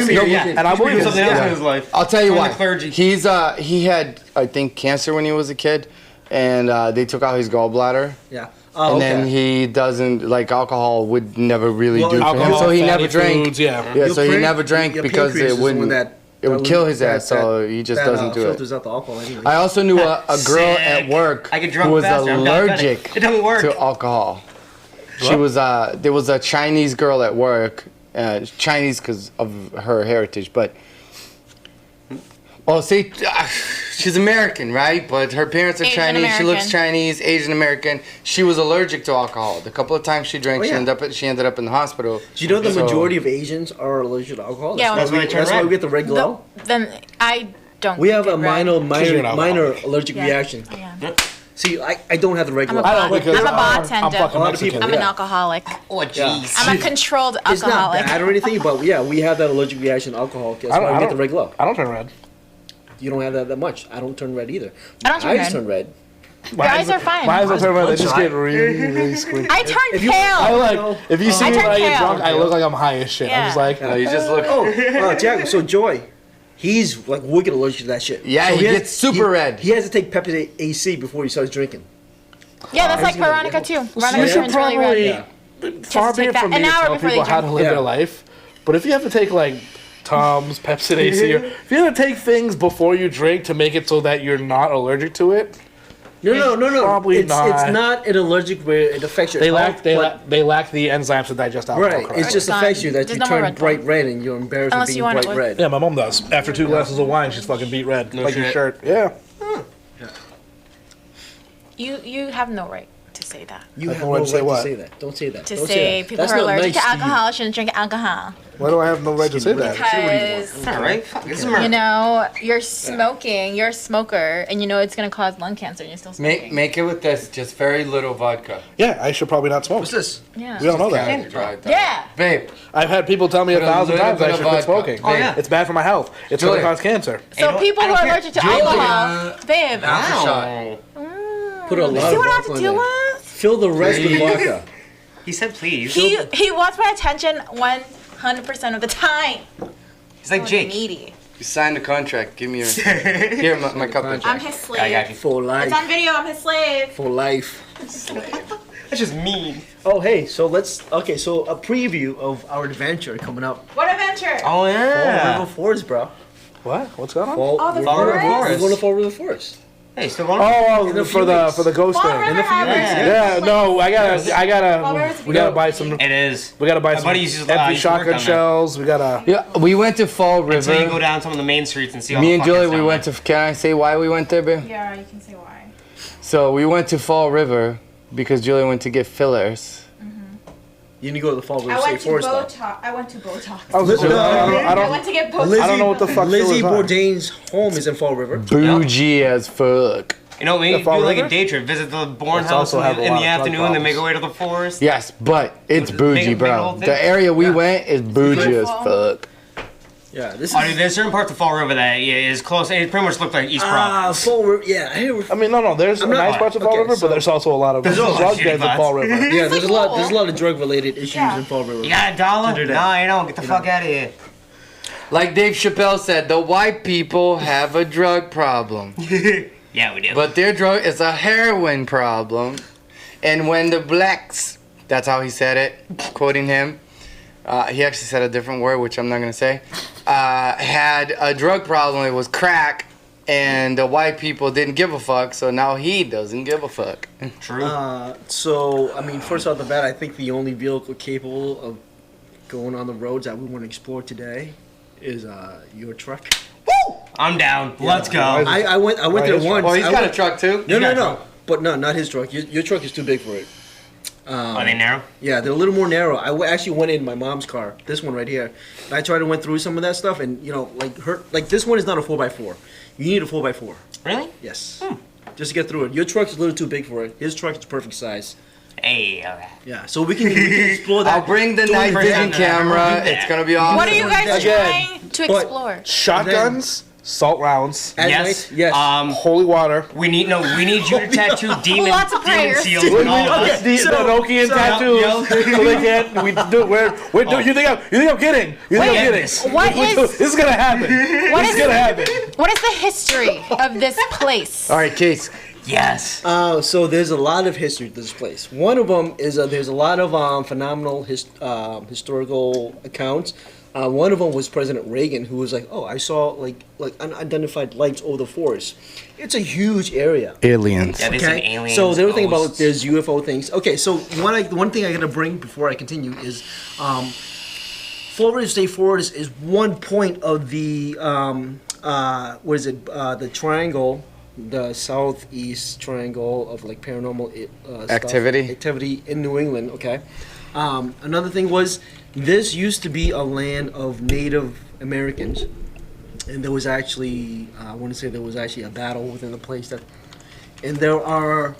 Should be, yeah. and I believe Something him. else Yeah. in his life. I'll tell you Join why. the clergy. He's he had I think cancer when he was a kid, and they took out his gallbladder. Yeah. Oh, And okay. then he doesn't like alcohol would never really Well, do for him, Alcohol, so he fatty never drank. foods, yeah. Yeah, Your so he pancreas- never drank your because pancreas it is the one wouldn't. It would kill his ass, so he just doesn't do it. Filters out the alcohol anyway. I also knew a girl Sick. at work I get drunk who was faster. I'm diabetic. allergic It doesn't work. to alcohol. She was there was a Chinese girl at work, Chinese because of her heritage, but see, she's American, right? But her parents are Asian Chinese. She looks American. Chinese, Asian American. She was allergic to alcohol. The couple of times she drank, Oh, yeah. she ended up in the hospital. Do you know the So- majority of Asians are allergic to alcohol? Yeah, That's why when they turn that's why red. we get the red glow. Then I don't. We have do a red. you're an minor alcoholic. allergic Yeah. reaction. Yeah. See, I don't have the red I'm glow. a I don't bar- because I'm a I'm bartender. fucking A lot of Mexican. people- I'm an Yeah. alcoholic. Oh, jeez. I'm a controlled It's not alcoholic. bad or anything, but yeah, we have that allergic reaction to alcohol. That's why we get the red glow. I don't turn red. You don't have that much. I don't turn red either. I don't turn My eyes red. turn red. My eyes are fine. My eyes don't turn red. They just bloodshot. get really, really squinty. I turn If you- pale. I like if you see I me when turn I get pale. drunk, I look like I'm high as shit. I'm just Yeah. like, No, you just look. Jack, so Joy, he's like wicked allergic to that shit. Yeah, So he has- gets super red. He has to take Pepsi AC before he starts drinking. Yeah, that's like I've seen it. Veronica too. you Veronica should turns really red. Yeah. far be take it that from me an to hour tell before people they how to drink. live Yeah. their life, but if you have to take like Tums, Pepsi AC, or if you have to take things before you drink to make it so that you're not allergic to it, No. Probably it's, not. It's not an allergic where it affects your they health. lack they lack the enzymes to digest alcohol. Right, correct? it just Done. affects you that There's you no more turn Red Bull. bright red and you're embarrassed Unless of you being want bright it. red. Yeah, my mom does. After 2 glasses of wine, she's fucking beat red, like your shit. shirt. Yeah. You have no right to say that. You I have don't no want right to say to what? say that. Don't say that. To Don't say that. people That's who are not allergic nice to to you. alcohol shouldn't drink alcohol. Why do I have no right to say that? Because All right. Fuck, this is murder. you know you're smoking, you're a smoker, and you know it's gonna cause lung cancer, and you're still smoking. Make it with this, just very little vodka. Yeah, I should probably not smoke. What's this? Yeah. We don't know that. Candy dry. Yeah. Babe, I've had people tell me Put a 1,000 little times I bit should of quit vodka. smoking. Oh, yeah. It's bad for my health. It's going to Julia. cause cancer. So don't- people I who don't are care. allergic to Drink alcohol, babe. Wow. Put a lot See of what I have vodka to in deal there. with? Fill the rest with vodka. He said please. He wants my attention 100% of the time. He's like So Jake. needy. you signed the contract. Give me your here my cup of I'm Jack. his slave. I got you. For life. It's on video. I'm his slave. For life. That's just mean. Oh, hey, so a preview of our adventure coming up. What adventure? Oh Fall yeah. River Forest, bro. What? What's going on? Oh, the Fall River forest? Forest. We're going to Fall River Forest. Hey, still going? Oh, In a for few weeks. the ghost Fall thing. River In a few Harbor. weeks, Yeah, no, I Fall gotta, River's we gotta buy beautiful. some, It is. we gotta buy My some buddy uses empty used to work shotgun down there. shells. We gotta. Yeah, we went to Fall River. Until you go down some of the main streets and see all Me the and fuckers Julie, we down went there. to. Can I say why we went there, babe? Yeah, you can say why. So we went to Fall River because Julie went to get fillers. You need to go to the Fall River I went State to Forest, though. Botox. I went to Botox. Oh, listen, I I don't, went to get Botox. Lizzie, I don't know what the fuck Lizzie fillers are. Bourdain's home is in Fall River. Bougie as fuck. You know, we The do Fall like River? a day trip, visit the Bourne It's house also in have a the lot of drug afternoon, then problems. make our way to the forest. Yes, but it's Make bougie, a big bro. old thing. The area we went is bougie as fuck. Yeah, this Oh, dude, is... there's certain parts of Fall River that is close. It pretty much looked like East Providence. Fall River, yeah. I mean, no, there's I'm not- nice parts of Fall okay, River, so- but there's also a lot of There's a lot of drug shitty dens in spots. Fall River. Yeah, there's a like lot of drug-related issues Yeah. in Fall River. You got a dollar? To do that. No, you don't. Get the fuck out of here. Like Dave Chappelle said, the white people have a drug problem, Yeah, we do. but their drug is a heroin problem. And when the blacks, that's how he said it, quoting him, he actually said a different word, which I'm not going to say, had a drug problem, it was crack, and the white people didn't give a fuck, so now he doesn't give a fuck. True. So, I mean, first off the bat, I think the only vehicle capable of going on the roads that we want to explore today is your truck. I'm down. Let's go. I went there his once. Oh, he's I got a went- truck too? No. But no, not his truck. Your truck is too big for it. Are they narrow? Yeah, they're a little more narrow. Actually went in my mom's car, this one right here, and I tried to went through some of that stuff, and like this one is not a 4x4. You need a 4x4. Really? Yes. Just to get through it. Your truck is a little too big for it. His truck is perfect size. Hey, okay. Yeah, so we can explore that. I'll bring the during night day. vision camera. It's gonna be awesome. What are you guys Again. trying to But- explore? Shotguns, salt rounds, At Yes. night? Yes. holy water. We need you to tattoo demon Lots of demon prayers. seals and all of us. The so- Enochian so- tattoos. Yep. So they can't. We do. We're do, you think I'm kidding? You think Wait, I'm kidding? what This is gonna happen. What This is is gonna happen. What is the history of this place? All right, Case. Yes. So there's a lot of history to this place. One of them is there's a lot of phenomenal historical accounts. One of them was President Reagan, who was like, "Oh, I saw like unidentified lights over the forest." It's a huge area. Aliens. Yeah, they said aliens. So they were thinking about ghosts. there's UFO things. Okay, so one thing I gotta bring before I continue is, Florida State Forest is one point of the what is it? The triangle, the southeast triangle of like paranormal activity in New England. Okay. Another thing was this used to be a land of Native Americans, and there was actually I want to say there was actually a battle within the place that, and there are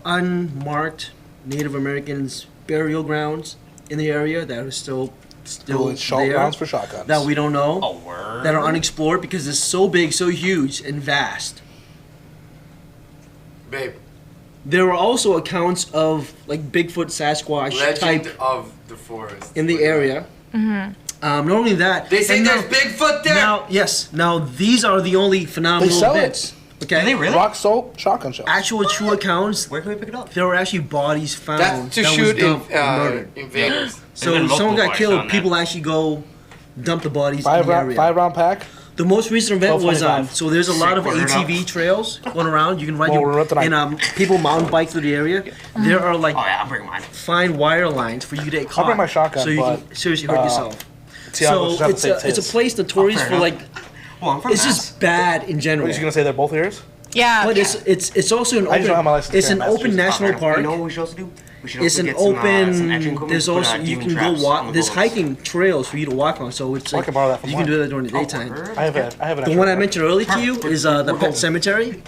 unmarked Native Americans burial grounds in the area that are still Short there rounds for shotguns. that we don't know A word. that are unexplored because it's so big, so huge, and vast. Babe. There are also accounts of like Bigfoot, Sasquatch type of the forest. in the area. Not only that, They say and there's Bigfoot there. Now these are the only phenomenal They sell it. events. Okay, Do they really? Rock salt shotgun shells. actual true accounts. Where can we pick it up? There were actually bodies found That's to that shoot was dumped and murdered. in Vegas. So been if someone multiple got bodies killed, found people there. actually go dump the bodies Five in the area. round pack. The most recent event was 12.25. so there's a lot of Sick, order it up. ATV trails going around. You can ride Well, we're up tonight. and people mountain bike through the area. There are like Oh yeah, I'll bring mine. fine wire lines for you to get caught. bring my shotgun, so you but, can seriously hurt yourself. Tiago just So has to say it's a his. place notorious fair for enough. like Well, I'm from it's Mass. just bad in general. Are you gonna say they're both ears? Yeah. But it's also an I just don't have my open license it's here an in open Massachusetts. national park. You know what we should also do? We should It's also an get some open. action equipment, There's put, also you demon can go traps on walk. the There's bullets. hiking trails for you to walk on. So it's I like can borrow that from you can mine. do that during the daytime. I have an. The one I mentioned earlier to you We're- is we're the going. pet cemetery.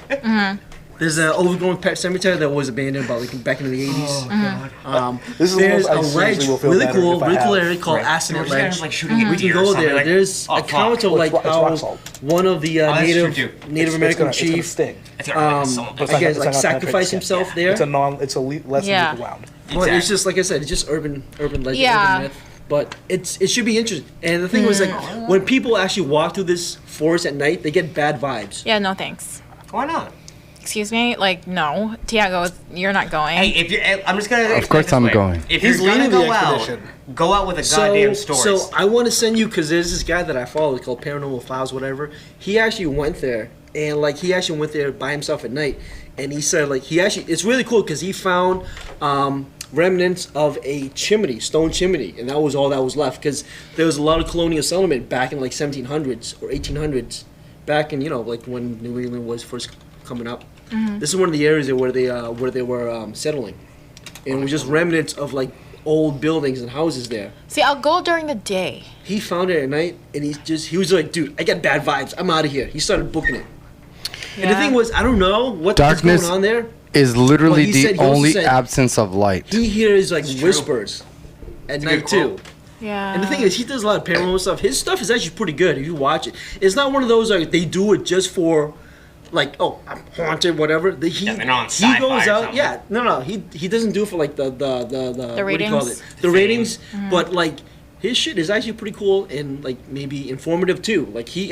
There's an overgrown pet cemetery that was abandoned about like back in the 80s. This is the There's most I a seriously ledge, will feel really better cool, if I really cool have. area called Right. Ascent So we're Ledge. just, like, shooting a We deer can or go something, there. like- There's Oh, accounts fuck. of like It's rock how salt. one of the that's Native true, too. Native American it's gonna chief sting. It's gonna hurt someone. But it's not I guess gonna like penetrate sacrifice the skin. himself there. It's a less Yeah. lethal round. But it's just like I said, it's just urban legend, Yeah. urban myth. But it should be interesting. And the thing was like when people actually walk through this forest at night, they get bad vibes. Yeah, no thanks. Why not? Excuse me? Like, no. Tiago, you're not going. Hey, if you're, I'm just gonna. Of course I'm going. If He's you're gonna leading the go out, expedition. go out with a goddamn story. So I want to send you because there's this guy that I follow called Paranormal Files, whatever. He actually went there and like he actually went there by himself at night, and he said like it's really cool because he found remnants of a chimney, stone chimney, and that was all that was left because there was a lot of colonial settlement back in like 1700s or 1800s, back in like when New England was first coming up. This is one of the areas where they were settling, and it was just remnants of like old buildings and houses there. See, I'll go during the day. He found it at night, and he was like, "Dude, I got bad vibes. I'm out of here." He started booking it. And the thing was, I don't know what's Darkness going on there. is literally Well, he the said- he also only said- absence of light. He hears like true. whispers at a night good too. quote. Yeah. And the thing is, he does a lot of paranormal stuff. His stuff is actually pretty good if you watch it. It's not one of those like they do it just for, like, oh, I'm haunted, whatever. they're not on he Sci-Fi goes or out. something. Yeah, no, he doesn't do it for like the what do you call ratings? it? The ratings, but like. His shit is actually pretty cool and like maybe informative too. Like he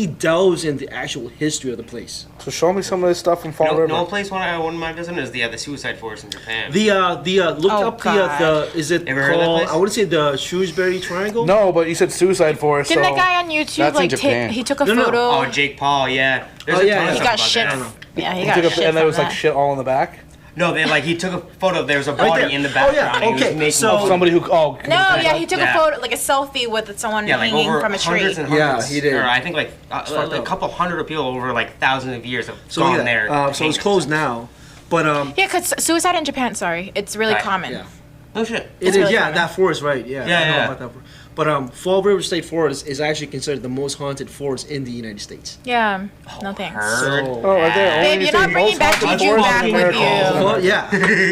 delves into the actual history of the place. So show me some of this stuff from Fall no, River. no place one of my visiting is the Suicide Forest in Japan. Look Oh, up God. the is it Ever heard of that called? place? I want to say the Shrewsbury Triangle. No, but you said Suicide Forest. Didn't so that guy on YouTube That's in like Japan. he took a No, no. photo? Oh, Jake Paul, yeah. There's Oh, a yeah, ton of yeah. He stuff got about shit. that. I don't know. Yeah, he he got took shit and there from was like that. shit all in the back. No, he took a photo. There's a Right body there. in the Oh, yeah, background. and he was okay, making so- a- Somebody who No, yeah, he took Yeah. a photo, like a selfie with someone yeah, like hanging over from a tree. hundreds and Yeah, hundreds. he did. Or I think like fucked a up. couple hundred of people over like thousands of years have So gone yeah, there. so it's closed now, but Yeah, because suicide in Japan, sorry, it's really Right, common. yeah. No shit. It is, really yeah, fun. that forest, right? Yeah, Yeah, I know yeah. about that forest. But Fall River State Forest is actually considered the most haunted forest in the United States. Yeah. No thanks. Heard. So, Oh, are there Babe, only you're not bringing back most Juju haunted back forests in with America? you. well,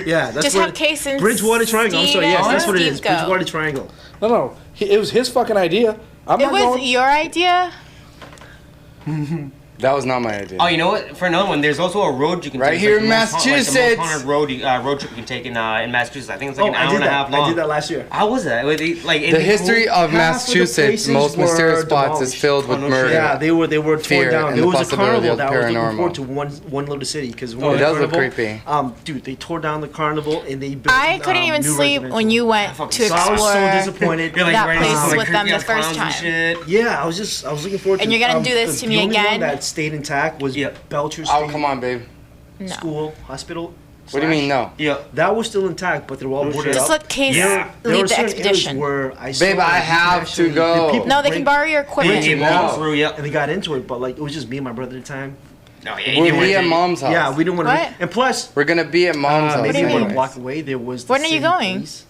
yeah, that's Just what have Case and Bridgewater Triangle. I'm sorry, Steve yes, that's and what it is. Steve go. Bridgewater Triangle. No. It was his fucking idea. I'm It not was going. your idea? That was not my idea. Oh, you know what? For another one, there's also a road you can Right take. here It's in like the most Massachusetts. the most haunted road trip you can take in Massachusetts. I think it's like Oh, an I hour did and a half that. long. I did that last year. How was that? Like The history of Half of the Massachusetts' places most were mysterious spots is demolished. filled with Oh, no murder. shit. Yeah, they were torn Fear down. and There the was a possibility carnival of that was looking paranormal. forward to one little city because Oh, it does look creepy. Dude, they tore down the carnival and they built. I couldn't even new sleep residential. when you went fucking to So I was so explore. disappointed. You're like that ready to place see, like, with them creepy the ass first clowns and time. shit. Yeah, I was looking forward to. And you're gonna do this to me the only again? one that stayed intact was Yeah. Belcher Oh, State come on, babe. No. School Hospital. What do you mean, no? Yeah. That was still intact, but they were all No boarded shit. Just up. let Case Yeah. There lead were the certain areas expedition. where I saw Babe, that I you could have actually- to go. the people No, they can break- borrow your Yeah, equipment. you No. walk through, yep. And they got into it, but like it was just me and my brother at the time. No, yeah, We're we at mom's house. Yeah, we didn't want What? to. And plus, We're gonna be at mom's house. do maybe you about mean? a block away, there was. The When are you city going? police.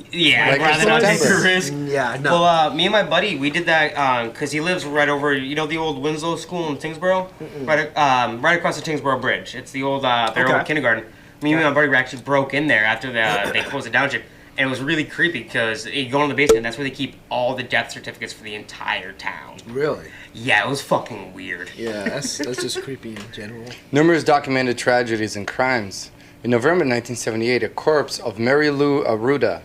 Yeah, Like I'd rather in not take the September. risk. Yeah, no. Well, me and my buddy, we did that because he lives right over, you know, the old Winslow School in Tingsboro, right across the Tingsboro Bridge. It's the old their Okay. old kindergarten. Me and my buddy actually broke in there after they closed the township, and it was really creepy because you go in the basement. That's where they keep all the death certificates for the entire town. really? Yeah, it was fucking weird. Yeah, that's just creepy in general. Numerous documented tragedies and crimes. In November 1978, a corpse of Mary Lou Arruda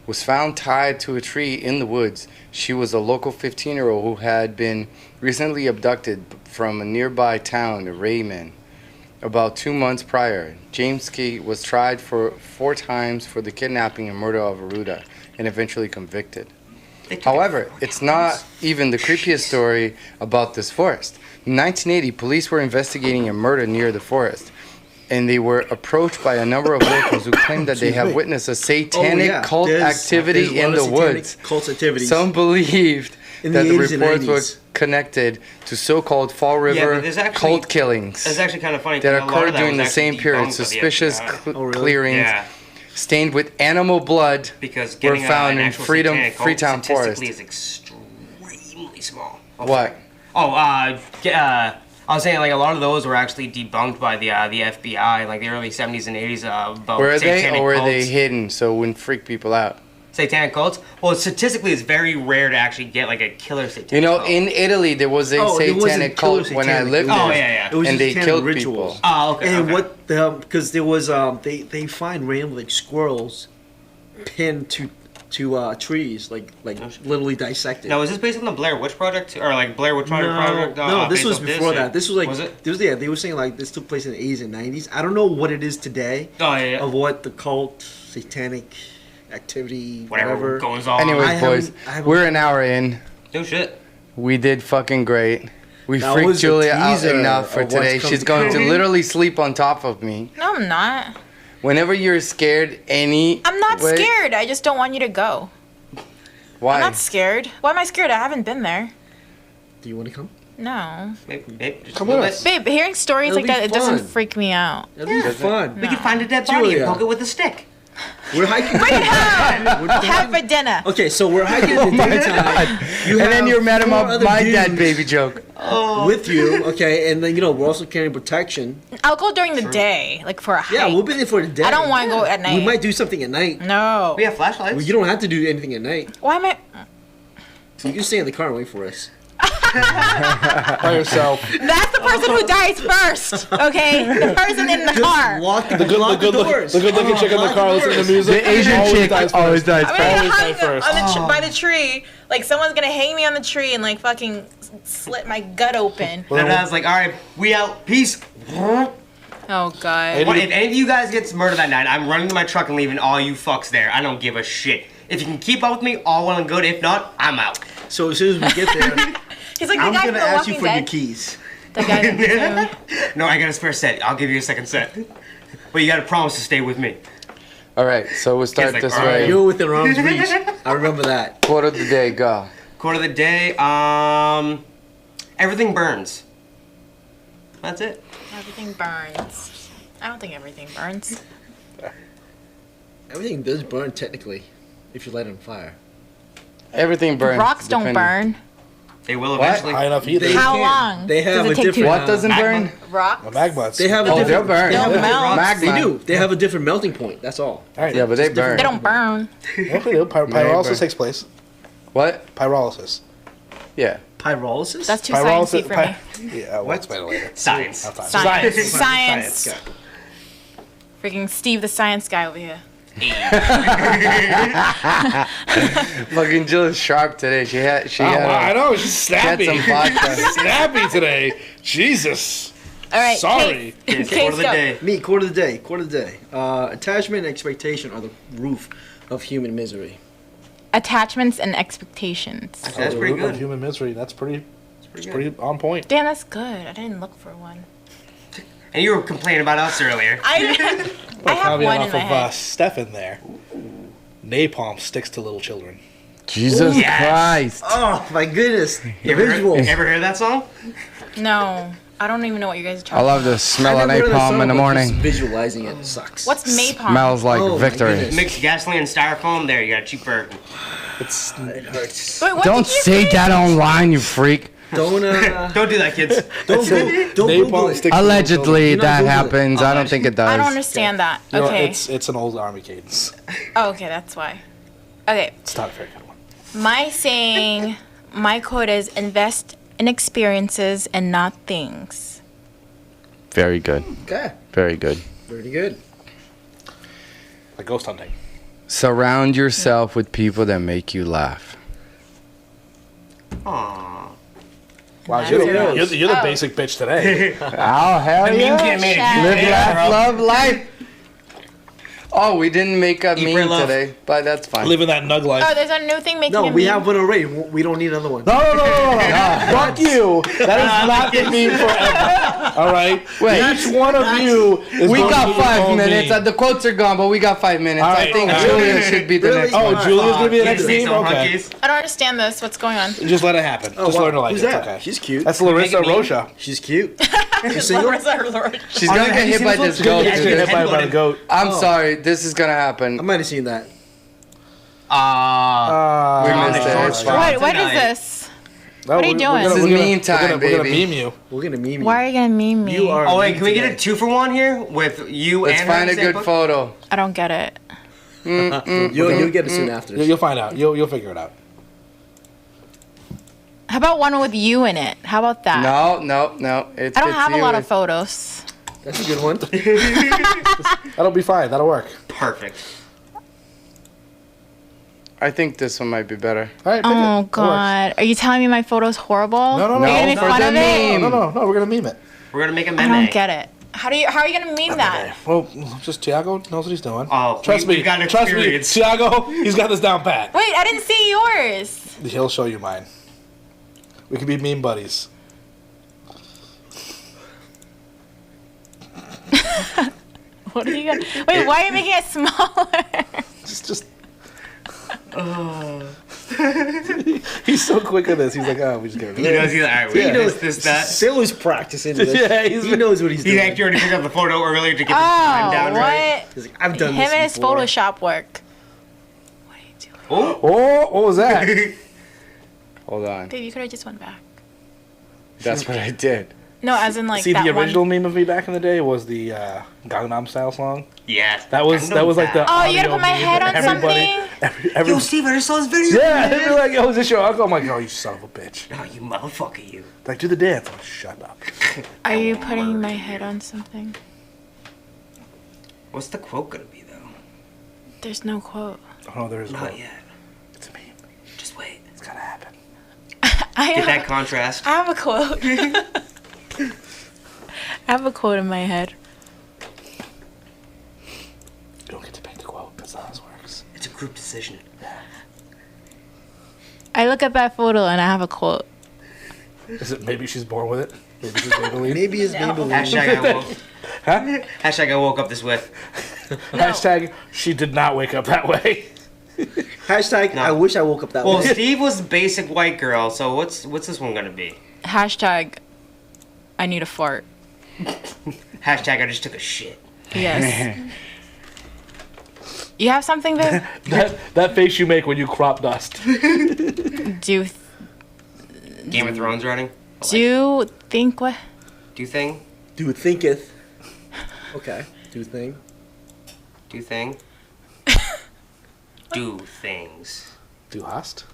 was found tied to a tree in the woods. She was a local 15-year-old who had been recently abducted from a nearby town, Raymond. About 2 months prior, James Key was tried for 4 times for the kidnapping and murder of Arruda and eventually convicted. However, it's not even the creepiest story about this forest. In 1980, police were investigating a murder near the forest, and they were approached by a number of locals who claimed that they have witnessed a satanic cult There's activity a lot in of the satanic woods. Cult activities. Some believed In that the the 80s and reports were 90s. connected to so-called Fall River but there's actually- cult killings It's actually kind of funny. that 'cause a lot occurred of that during was the same actually period. debunked by the Suspicious FBI. Oh, really? clearings Yeah, stained with animal blood because were getting found an in actual Freedom satanic cult Freetown Forest. statistically is extremely small. What? Oh, I was saying like a lot of those were actually debunked by the FBI, like the early 70s and 80s about Were they, satanic or were they cults. hidden so it wouldn't freak people out? Satanic cults? Well, statistically, it's very rare to actually get like a killer satanic You know, cult. in Italy there was a Oh, it wasn't satanic killer cult when I satanic, lived it was- there. Oh, yeah, yeah. It was And just they satanic killed rituals. people. Oh, okay. And okay. what the because there was they find random like squirrels pinned to trees like literally dissected. Now, is this based on the Blair Witch Project or like Blair Witch Project? No, this based was off before or- that. This was like Was it? they were saying like this took place in the 80s and 90s. I don't know what it is today Oh yeah, yeah. of what the cult satanic activity Whatever whatever. goes on. Anyways, I boys, haven't- we're an hour in. No shit. We did fucking great. We That freaked was a Julia out teaser enough for of what's today. come She's to going to come. literally sleep on top of me. No, I'm not. Whenever you're scared, I'm not way- scared. I just don't want you to go. Why? I'm not scared. Why am I scared? I haven't been there. Do you want to come? No. Maybe just Come a little with us. bit. Babe, hearing stories It'll like that, be it doesn't fun. freak me out. That'd be fun. We can find a dead body Julia. and poke it with a stick. We're hiking. Bring it on! Have for dinner. Okay, so we're hiking in the daytime. You And then have you're mad 4 about other my dudes dead baby joke. with you. Okay, and then we're also carrying protection. I'll go during the day, like for a hike. Yeah, we'll be there for the day. I don't want to go at night. We might do something at night. No. We have flashlights. Well, you don't have to do anything at night. Why am I? So you can stay in the car and wait for us. By yourself. That's the person who dies first. Okay, the person in the car. Lock the The doors. good looking chick in the car listening to music. The Asian always chick dies always first. dies I'm first. gonna Always hang die first. on the by the tree. Like someone's gonna hang me on the tree and like fucking slit my gut open. And I was like, all right, we out. Peace. Oh god. What, if any of you guys gets murdered that night, I'm running to my truck and leaving all you fucks there. I don't give a shit. If you can keep up with me, all well and good. If not, I'm out. So as soon as we get there, He's like the I'm guy from gonna The ask you Walking for your Dead. keys. The guy from the No, I got a spare set. I'll give you a second set. But you gotta promise to stay with me. All right, so we'll start like, this all right. way. You're within arm's reach. I remember that. Quote of the day, go. Quote of the day, everything burns. That's it. Everything burns. I don't think everything burns. Everything does burn technically, if you light it on fire. Everything burns. Rocks don't depending. burn. They will What? eventually. High enough either. How can't. long They have does a it take different- to What doesn't burn? rock? The magmas. They have a Oh, different. they'll burn. They have a They'll different- melt. Magma. They do. They have a different melting point. That's all. All right. Yeah, but they burn. They don't burn. Okay, pyrolysis burn. takes place. What? Pyrolysis. Yeah. Pyrolysis. That's too sciencey for me. Yeah, we'll explain it later. Science. Outside. Science. Science. Science. Freaking Steve the science guy over here. Fucking Jill is sharp today. She had. I know, she's snappy. some vodka. Snappy today. Jesus. All right. Sorry. Case, Quarter of the go. day. Me, quarter of the day. Quarter of the day. Attachment and expectation are the roof of human misery. Attachments and expectations. That's The pretty root of good. human misery. That's pretty Pretty pretty on point. Damn, that's good. I didn't look for one. And you were complaining about us earlier. I have one in off my of head. Steph in there. Napalm sticks to little children. Jesus Yes. Christ. Oh my goodness! The You ever visuals. heard that song? No, I don't even know what you guys are I talking love about. the smell I of never heard that napalm song, in the but morning. just visualizing it sucks. What's napalm? Smells like Oh, my victory. goodness. Mix gasoline and styrofoam. There, you got a cheap burger. It hurts. Wait, what Don't did you say say? that online, you freak. Don't Don't do that, kids. don't Google Napalm it. sticks to little Allegedly, You're not that Googling. happens. I don't think it does. I don't understand that. children. You know, Okay. it's an old army cadence. Oh, okay, that's why. Okay, It's not a very good one. my quote is invest in experiences and not things. Very good. Okay, Very good. pretty good. Like ghost hunting. Surround yourself with people that make you laugh. Aww. Wow, That's you're, it. you're the Oh. basic bitch today. Oh, hell The meme can't make it. Shaq. Live, Yeah, laugh, bro. love, life. Oh, we didn't make a Eat, pray, meme love. today, but that's fine. Living that nug life. Oh, there's a new thing making No, a we meme. have one already. We don't need another one. No. Fuck you. That is not the meme forever. All right. Wait. Each one of you is We going to got get your 5 own minutes. meme. The quotes are gone, but we got 5 minutes. All I right. think Okay. Julia should be the Really? next Oh, one. Julia's gonna be the You next say meme. some Okay. hunkies? I don't understand this. What's going on? Just let it happen. Just learn to like Who's it. that? It's okay. She's cute. That's Larissa Make a meme? Rocha. She's cute. She's single. She's Oh, gonna have get you hit seen by the this photos? goat. Yeah, Get dude. hit by the goat. I'm sorry. This is gonna happen. I might have seen that. We missed it. It's fine. What is this? What are you doing? This is meme time, We're gonna baby. meme you. We're gonna meme you. Why are you gonna meme me? You are. Oh wait, can we today. get a 2-for-1 here with you Let's and her? find a in the same good book? photo. I don't get it. You'll get it soon after. You'll find out. You'll figure it out. How about one with you in it? How about that? No. It's, I don't it's have a you. lot of photos. That's a good one. That'll be fine. That'll work. Perfect. I think this one might be better. All right. pick it. Oh That works. God! Are you telling me my photo's horrible? No. Are you gonna make for fun the of it? meme. No. We're gonna meme it. We're gonna make a I meme. don't get it. How are you gonna meme that? Well, just Tiago knows what he's doing. Oh, trust we've me. got Trust me, experience. Tiago. He's got this down pat. Wait, I didn't see yours. He'll show you mine. We could be meme buddies. What are you gonna? Wait, why are you making it smaller? Just. He's so quick at this. He's like, oh, we just get rid of He it. knows. He's like, all right, we Yeah. got this, that. Sailor's practicing this. Yeah, he knows what he's He doing. actually already picked up the photo earlier to get the time Oh, down right. what? He's like, I've done Him this and his before. Photoshop work. What are you doing? Oh, Oh, what was that? Hold on. Babe, you could have just went back. That's what I did. No, as in like See, that the original one. meme of me back in the day was the Gangnam Style song. yeah. That was like the. Oh, you gotta audio put my meme head that on something? Every, Yo, Steve, I just saw this video. yeah, they'd be like, "Yo, is this your uncle?" I'm like, "Oh, you son of a bitch!" Oh, you motherfucker, you. Like, do the dance. I'm like, shut up. Are you putting my head on something? What's the quote gonna be though? There's no quote. Oh no, there is Not one. yet. It's a meme. Just wait. It's gotta happen. Get that contrast. I have a quote. I have a quote in my head. You don't get to pick the quote. That's how this works. It's a group decision. I look at that photo and I have a quote. Is it maybe she's born with it? Maybe she's Maybelline. Maybe his Maybelline. Hashtag I woke. Huh? Hashtag I woke up this way. Hashtag she did not wake up that way. Hashtag No. I wish I woke up that Well, way. Steve was basic white girl, so what's this one gonna be? Hashtag I need a fart. Hashtag I just took a shit. Yes. You have something there? That face you make when you crop dust. Do Game of Thrones writing. do think what? Do thing. Do thinketh. Okay. Do thing. Do thing. Do things. Du hast?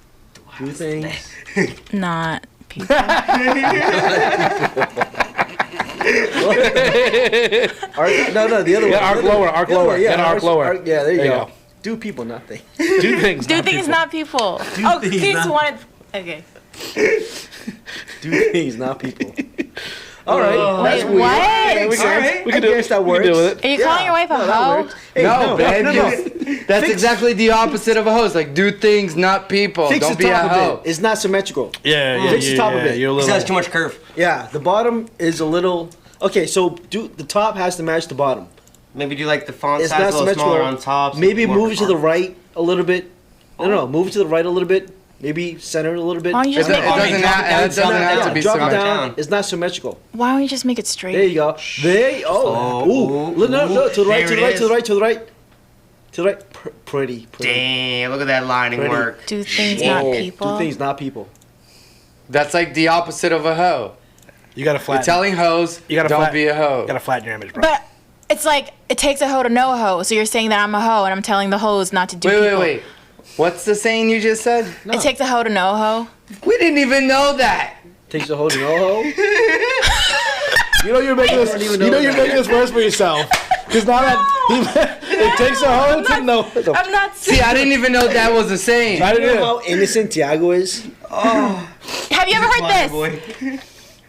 Do things. Not people. No, the other one. Yeah, arc The other lower, one. arc The other lower, one, yeah, then arc lower. Yeah, there you There you go. go. Do people nothing. Do things. Do not things people. not people. Do Oh, things Chris not- wanted. Okay. Do things, not people. All right. Wait, that's weird. what? That makes All sense. right. We I can do guess it. that We works. can deal with it. Are you calling your wife a that hoe? works. Hey, No, babe. no. That's exactly the opposite of a hoe. It's like do things, not people. Fix Don't the be a top hoe. of it. It's not symmetrical. Yeah, Fix the top of it. You're a This little. has too much curve. Yeah, the bottom is a little. Okay, so the top has to match the bottom. Maybe do like the font It's size not a little symmetrical. smaller on top. so Maybe more move it to the font. right a little bit. No, move it to the right a little bit. Maybe center it a little bit. Why don't you It just make doesn't it? have to be drop it symmetrical. down. It's not symmetrical. Why don't you just make it straight? There you go. There. Oh. Ooh. Look, no, to the right. There To it the right. is. To the right. To the right. To the right. Pretty. Damn, look at that lining Pretty. work. Do things not Whoa. people. Do things, not people. That's like the opposite of a hoe. You gotta You're flatten. telling hoes, You gotta don't flat- be a hoe. You gotta flatten your image, bro. But it's like it takes a hoe to know a hoe. So you're saying that I'm a hoe, and I'm telling the hoes not to do people. Wait. What's the saying you just said? It takes a hoe to know a hoe. We didn't even know that. Takes a hold to know hoe. You know you're making this. don't You even know know you're that. making this worse for yourself. Because now that it takes a hoe to know. I'm not. See, I didn't even know that was a saying. I You didn't know know. how innocent Tiago is? Have you ever heard this? Boy.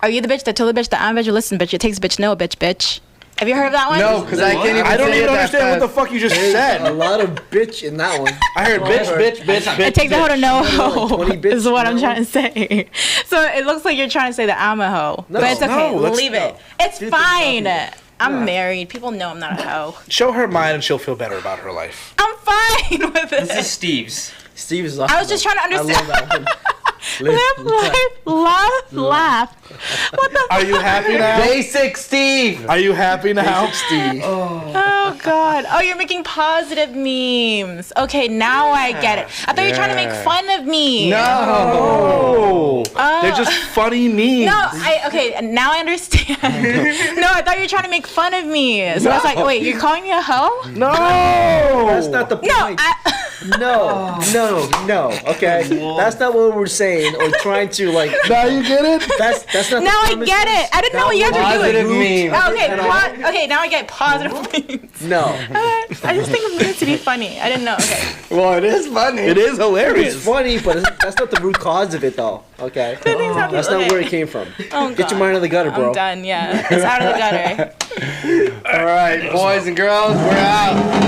Are you the bitch that told the bitch that I'm bitch? Listen, bitch. It takes a bitch to know a bitch. Have you heard of that one? No, because I can't even I don't say even it that understand what the fast. fuck you just A said. lot of bitch in that one. I heard bitch. It takes a hoe to know a Like hoe. 20 bits Is what in I'm that trying to say. So it looks like you're trying to say that I'm a hoe, No. but it's okay. No, that's- Leave it. It's Dude, fine. it's I'm married. People know I'm not a hoe. Show her mine and she'll feel better about her life. I'm fine with it. This is Steve's. Steve is I was just trying to understand. I love that one. Live, laugh. What the? Are you happy now? Basic Steve. Are you happy now? Steve. Oh God. Oh, you're making positive memes. Okay, now I get it. I thought you were trying to make fun of me. No. Oh, they're just funny memes. No, okay, now I understand. No, I thought you were trying to make fun of me. So I was like, wait, you're calling me a hoe? No, That's not the point. No, No. Okay, that's not what we're saying or trying to like. Now you get it. That's not. now the I premise. get it. I didn't know what you guys were Positive doing. meme. Okay, okay, now I get positive memes. No. I just think of memes to be funny. I didn't know. Okay. Well, it is funny. It is It's hilarious. funny, but that's not the root cause of it, though. Okay. That's not where it came from. Oh, Get your God. mind out of the gutter, bro. I'm done, yeah. It's out of the gutter. All right, boys and girls, we're out.